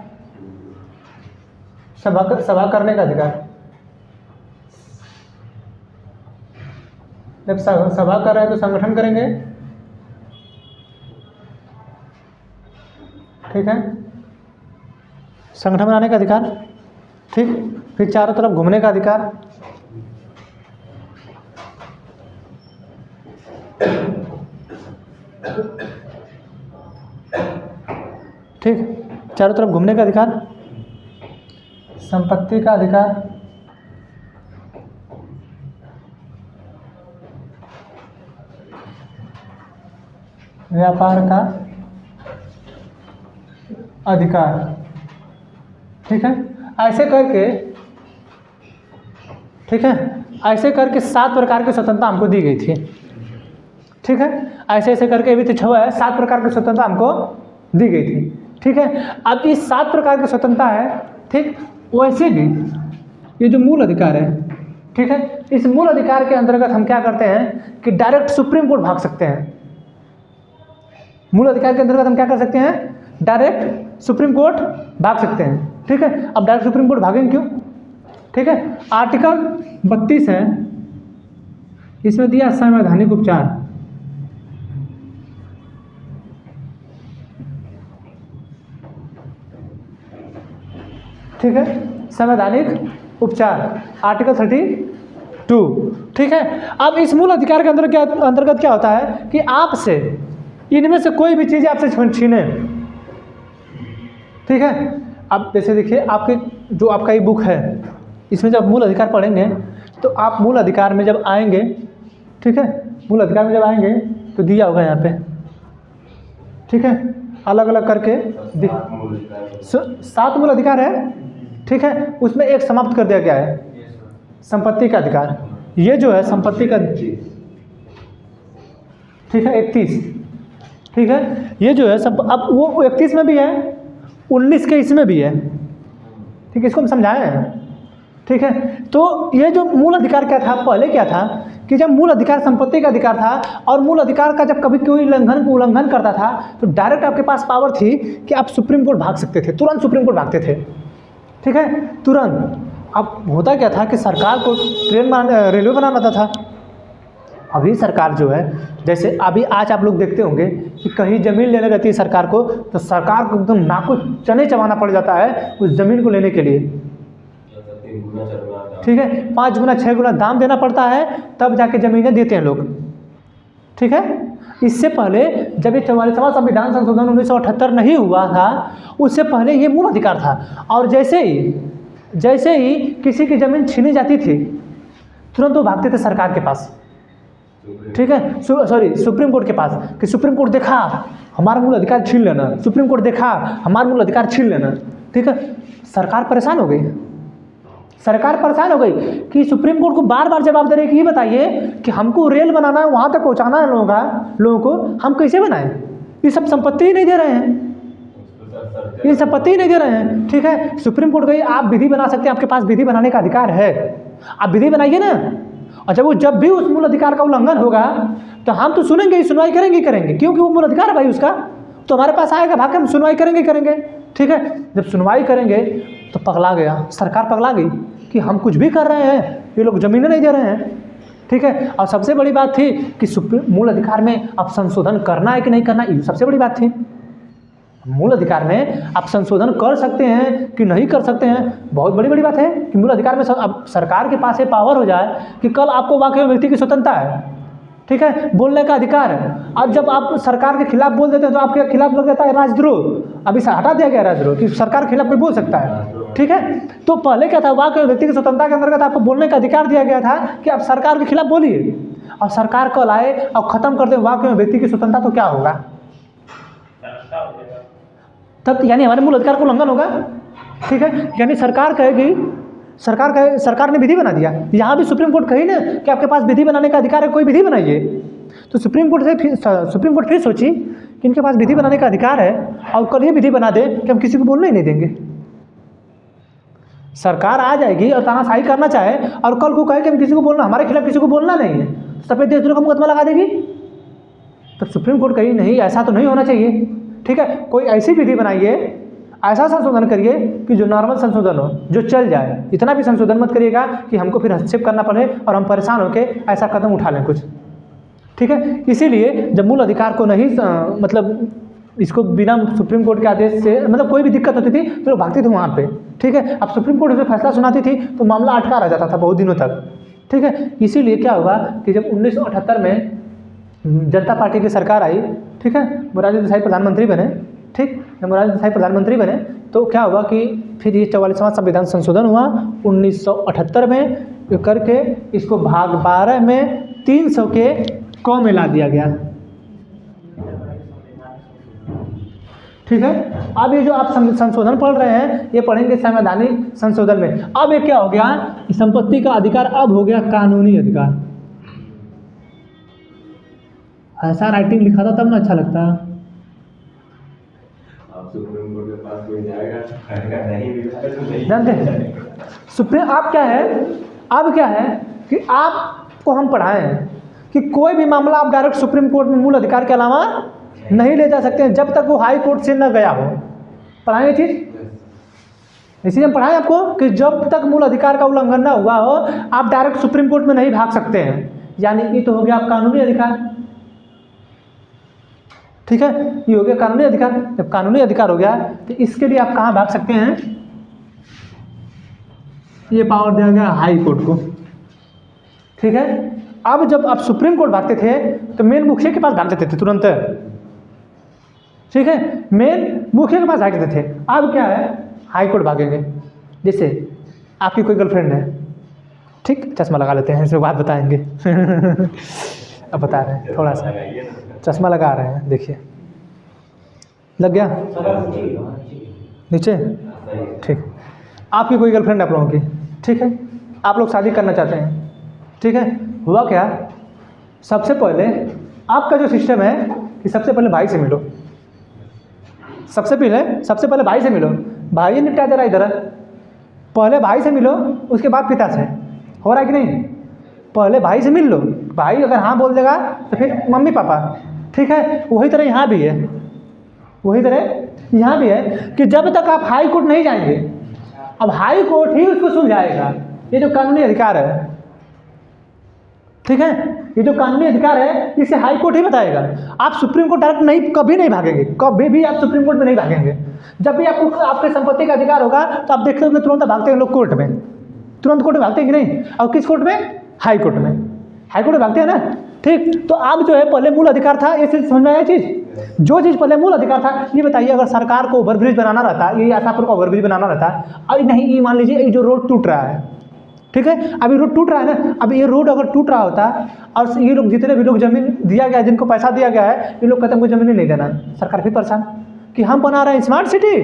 सभा करने का अधिकार। जब सभा कर रहे हैं तो संगठन करेंगे। ठीक है, संगठन बनाने का अधिकार। ठीक, फिर चारों तरफ घूमने का अधिकार। ठीक, चारों तरफ घूमने का अधिकार, संपत्ति का अधिकार, व्यापार का अधिकार। ठीक है, ऐसे करके, ठीक है, ऐसे करके 7 प्रकार की स्वतंत्रता हमको दी गई थी। ठीक है, ऐसे ऐसे करके अभी तो 6 है, 7 प्रकार की स्वतंत्रता हमको दी गई थी। ठीक है, अब इस 7 प्रकार की स्वतंत्रता है, ठीक, वैसे भी ये जो मूल अधिकार है, ठीक है, इस मूल अधिकार के अंतर्गत हम क्या करते हैं कि डायरेक्ट सुप्रीम कोर्ट भाग सकते हैं। मूल अधिकार के अंतर्गत हम क्या कर सकते हैं, डायरेक्ट सुप्रीम कोर्ट भाग सकते हैं। ठीक है, अब डायरेक्ट सुप्रीम कोर्ट भागेंगे क्यों? ठीक है, आर्टिकल 32 है, इसमें दिया संवैधानिक उपचार। ठीक है, संवैधानिक उपचार आर्टिकल 32। ठीक है। अब इस मूल अधिकार के अंतर्गत क्या होता है कि आपसे इनमें से कोई भी चीज़ आपसे छीने, ठीक है। अब जैसे देखिए आपके जो आपका ये बुक है, इसमें जब मूल अधिकार पढ़ेंगे तो आप मूल अधिकार में जब आएंगे, ठीक है, मूल अधिकार में जब आएंगे तो दिया होगा यहाँ पे, ठीक है, अलग अलग करके 7 मूल अधिकार है, ठीक है। उसमें एक समाप्त कर दिया गया है, संपत्ति का अधिकार। ये जो है संपत्ति का, ठीक है, 31, ठीक है। ये जो है सब अब वो 31 में भी है, 19 के इसमें भी है, ठीक है, इसको हम समझाए हैं, ठीक है। तो ये जो मूल अधिकार क्या था, पहले क्या था कि जब मूल अधिकार संपत्ति का अधिकार था और मूल अधिकार का जब कभी कोई उल्लंघन करता था तो डायरेक्ट आपके पास पावर थी कि आप सुप्रीम कोर्ट भाग सकते थे, तुरंत सुप्रीम कोर्ट भागते थे, ठीक है, तुरंत। अब होता क्या था कि सरकार को रेलवे बनाना था। अभी सरकार जो है, जैसे अभी आज आप लोग देखते होंगे कि कहीं ज़मीन लेने रहती है सरकार को, तो सरकार को एकदम नाको चने चबाना पड़ जाता है उस ज़मीन को लेने के लिए, ठीक है, 5 गुना 6 गुना दाम देना पड़ता है, तब जाके ज़मीनें देते हैं लोग, ठीक है। इससे पहले जब ये 44वां संविधान संशोधन 1978 नहीं हुआ था, उससे पहले ये मूल अधिकार था। और जैसे ही किसी की ज़मीन छीनी जाती थी, तुरंत वो भागते थे सरकार के पास, ठीक है, सुप्रीम कोर्ट के पास, कि सुप्रीम कोर्ट देखा हमारा मूल अधिकार छीन लेना, सुप्रीम कोर्ट देखा हमारा मूल अधिकार छीन लेना, ठीक है। सरकार परेशान हो गई कि सुप्रीम कोर्ट को बार बार जवाब दे रहे कि ये बताइए कि हमको रेल बनाना है, वहाँ तक पहुँचाना है लोगों को, हम कैसे बनाएं? ये सब संपत्ति ही नहीं दे रहे हैं, ये संपत्ति ही नहीं दे रहे हैं, ठीक है। सुप्रीम कोर्ट गई, आप विधि बना सकते हैं, आपके पास विधि बनाने का अधिकार है, आप विधि बनाइए ना। और जब भी उस मूल अधिकार का उल्लंघन होगा तो हम तो सुनेंगे, सुनवाई करेंगे, क्योंकि वो मूल अधिकार है भाई उसका, तो हमारे पास आएगा, भाग के हम सुनवाई करेंगे, ठीक है। जब सुनवाई करेंगे तो पगला गया, सरकार पगला गई कि हम कुछ भी कर रहे हैं, ये लोग ज़मीनें नहीं दे रहे हैं, ठीक है। और सबसे बड़ी बात थी कि मूल अधिकार में अब संशोधन करना है कि नहीं करना, ये सबसे बड़ी बात थी। मूल अधिकार में आप संशोधन कर सकते हैं कि नहीं कर सकते हैं, बहुत बड़ी बात है कि मूल अधिकार में अब सरकार के पास ये पावर हो जाए कि कल आपको वाकई व्यक्ति की स्वतंत्रता है, ठीक है, बोलने का अधिकार है। अब जब आप सरकार के खिलाफ बोल देते हैं तो आपके खिलाफ लग जाता है राजद्रोह। अभी हटा दिया गया राजद्रोह कि सरकार के खिलाफ कोई बोल सकता है, ठीक है। तो पहले क्या था, वाकई व्यक्ति की स्वतंत्रता के अंतर्गत आपको बोलने का अधिकार दिया गया था कि आप सरकार के खिलाफ बोलिए, और सरकार कल आए और ख़त्म कर दे वाकई व्यक्ति की स्वतंत्रता, तो क्या होगा? तब यानी हमारे मूल अधिकार को उल्लंघन होगा, ठीक है। यानी सरकार कहेगी, सरकार ने विधि बना दिया, यहाँ भी सुप्रीम कोर्ट कही ना कि आपके पास विधि बनाने का अधिकार है, कोई विधि बनाइए। तो सुप्रीम कोर्ट फिर सोची कि इनके पास विधि बनाने का अधिकार है और कल ये विधि बना दे कि हम किसी को बोलने ही नहीं देंगे। सरकार आ जाएगी और तानाशाही करना चाहे और कल को कहे कि हम किसी को बोलना, हमारे खिलाफ किसी को बोलना नहीं है, सफेद देशद्रोह का मुकदमा लगा देगी। तब सुप्रीम कोर्ट कही नहीं, ऐसा तो नहीं होना चाहिए, ठीक है, कोई ऐसी विधि बनाइए, ऐसा संशोधन करिए कि जो नॉर्मल संशोधन हो, जो चल जाए। इतना भी संशोधन मत करिएगा कि हमको फिर हस्तक्षेप करना पड़े और हम परेशान होकर ऐसा कदम उठा लें कुछ, ठीक है। इसीलिए जब मूल अधिकार को नहीं मतलब इसको बिना सुप्रीम कोर्ट के आदेश से मतलब कोई भी दिक्कत होती थी तो लोग भागते थे वहाँ पे, ठीक है। अब सुप्रीम कोर्ट उसे फैसला सुनाती थी तो मामला अटका रह जाता था बहुत दिनों तक, ठीक है। इसीलिए क्या हुआ कि जब 1978 में जनता पार्टी की सरकार आई, ठीक है, मोरारजी देसाई प्रधानमंत्री बने, ठीक, जब मोरारजी देसाई प्रधानमंत्री बने तो क्या हुआ कि फिर ये 44वां संविधान संशोधन हुआ 1978 में, करके इसको भाग 12 में 300 के क में ला दिया गया, ठीक है। अब ये जो आप संशोधन पढ़ रहे हैं ये पढ़ेंगे संवैधानिक संशोधन में। अब ये क्या हो गया कि संपत्ति का अधिकार अब हो गया कानूनी अधिकार। ऐसा राइटिंग लिखा था तब ना अच्छा लगता। अब सुप्रीम कोर्ट के पास कोई जाएगा, कहेगा नहीं भी जानते हैं सुप्रीम आप क्या है, अब क्या है कि आपको हम पढ़ाए हैं कि कोई भी मामला आप डायरेक्ट सुप्रीम कोर्ट में मूल अधिकार के अलावा नहीं ले जा सकते हैं जब तक वो हाई कोर्ट से न गया हो। पढ़ाए ये चीज़, इसीलिए हम पढ़ाएं आपको कि जब तक मूल अधिकार का उल्लंघन ना हुआ हो आप डायरेक्ट सुप्रीम कोर्ट में नहीं भाग सकते हैं। यानी ये तो हो गया आप कानूनी अधिकार, ठीक है, ये हो गया कानूनी अधिकार। जब कानूनी अधिकार हो गया तो इसके लिए आप कहाँ भाग सकते हैं, ये पावर दिया गया हाई कोर्ट को, ठीक है। अब जब आप सुप्रीम कोर्ट भागते थे तो मेन मुखिया के पास भाग जाते थे तुरंत, ठीक है, मेन मुखिया के पास भाग जाते थे। अब क्या है, हाई कोर्ट भागेंगे। जैसे आपकी कोई गर्लफ्रेंड है, ठीक, चश्मा लगा लेते हैं, इसमें बात बताएंगे अब बता रहे हैं, थोड़ा सा चश्मा लगा रहे हैं, देखिए लग गया नीचे, ठीक। आपकी कोई गर्लफ्रेंड है आप लोगों की, ठीक है, आप लोग शादी करना चाहते हैं, ठीक है। हुआ क्या, सबसे पहले आपका जो सिस्टम है कि सबसे पहले भाई से मिलो, सबसे पहले भाई से मिलो, भाई निपटा दे रहा इधर, पहले भाई से मिलो, उसके बाद पिता से। हो रहा है कि नहीं? पहले भाई से मिल लो, भाई अगर हाँ बोल देगा तो फिर मम्मी पापा, ठीक है। वही तरह यहाँ भी है, कि जब तक आप हाई कोर्ट नहीं जाएंगे, अब हाई कोर्ट ही उसको सुलझाएगा। ये जो कानूनी अधिकार है, ठीक है, ये जो कानूनी अधिकार है इसे हाई कोर्ट ही बताएगा। आप सुप्रीम कोर्ट डायरेक्ट नहीं, कभी नहीं भागेंगे, कभी भी आप सुप्रीम कोर्ट में नहीं भागेंगे। जब भी आपको आपके संपत्ति का अधिकार होगा तो आप देखते होंगे तुरंत भागते हैं लोग कोर्ट में, तुरंत कोर्ट में भागते हैं कि नहीं? और किस कोर्ट में? हाई कोर्ट में। हाई कोर्ट में भागते हैं ना, ठीक। तो अब जो है पहले मूल अधिकार था, ये समझ में आया चीज़, जो चीज़ पहले मूल अधिकार था। ये बताइए, अगर सरकार को ओवरब्रिज बनाना रहता, ये आशापुर का ओवरब्रिज बनाना रहता, और नहीं, ये मान लीजिए ये जो रोड टूट रहा है, ठीक है, अभी रोड टूट रहा है ना, अब ये रोड अगर टूट रहा होता और ये लोग जितने भी लोग जमीन दिया गया, जिनको पैसा दिया गया है, ये लोग कहते हैं मुझे जमीन नहीं देना, सरकार फिर परेशान कि हम बना रहे हैं स्मार्ट सिटी,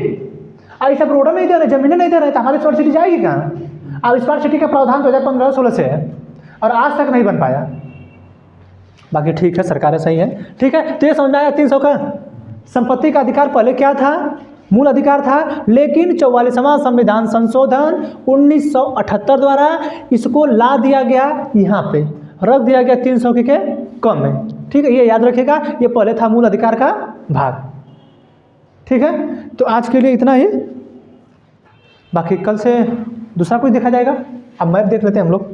और ये सब रोड नहीं दे रहे, जमीनें नहीं दे रहे, तो हमारी स्मार्ट सिटी जाएगी कहाँ? अब स्मार्ट सिटी का प्रावधान 2015-16 से है और आज तक नहीं बन पाया। बाकी ठीक है, सरकारें सही है, ठीक है। तो ये समझ में आया 300 का संपत्ति का अधिकार पहले क्या था? मूल अधिकार था, लेकिन 44वां संविधान संशोधन 1978 द्वारा इसको ला दिया गया, यहाँ पे रख दिया गया 300 के कम में, ठीक है। ये याद रखिएगा, ये पहले था मूल अधिकार का भाग, ठीक है। तो आज के लिए इतना ही, बाकी कल से दूसरा कुछ देखा जाएगा। अब मैप देख लेते हैं हम लोग,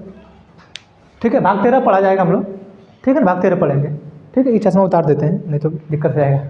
ठीक है। भाग 13 पढ़ा जाएगा हम लोग, ठीक है, भाग 13 पढ़ेंगे, ठीक है। ये चश्मा उतार देते हैं, नहीं तो दिक्कत हो जाएगा।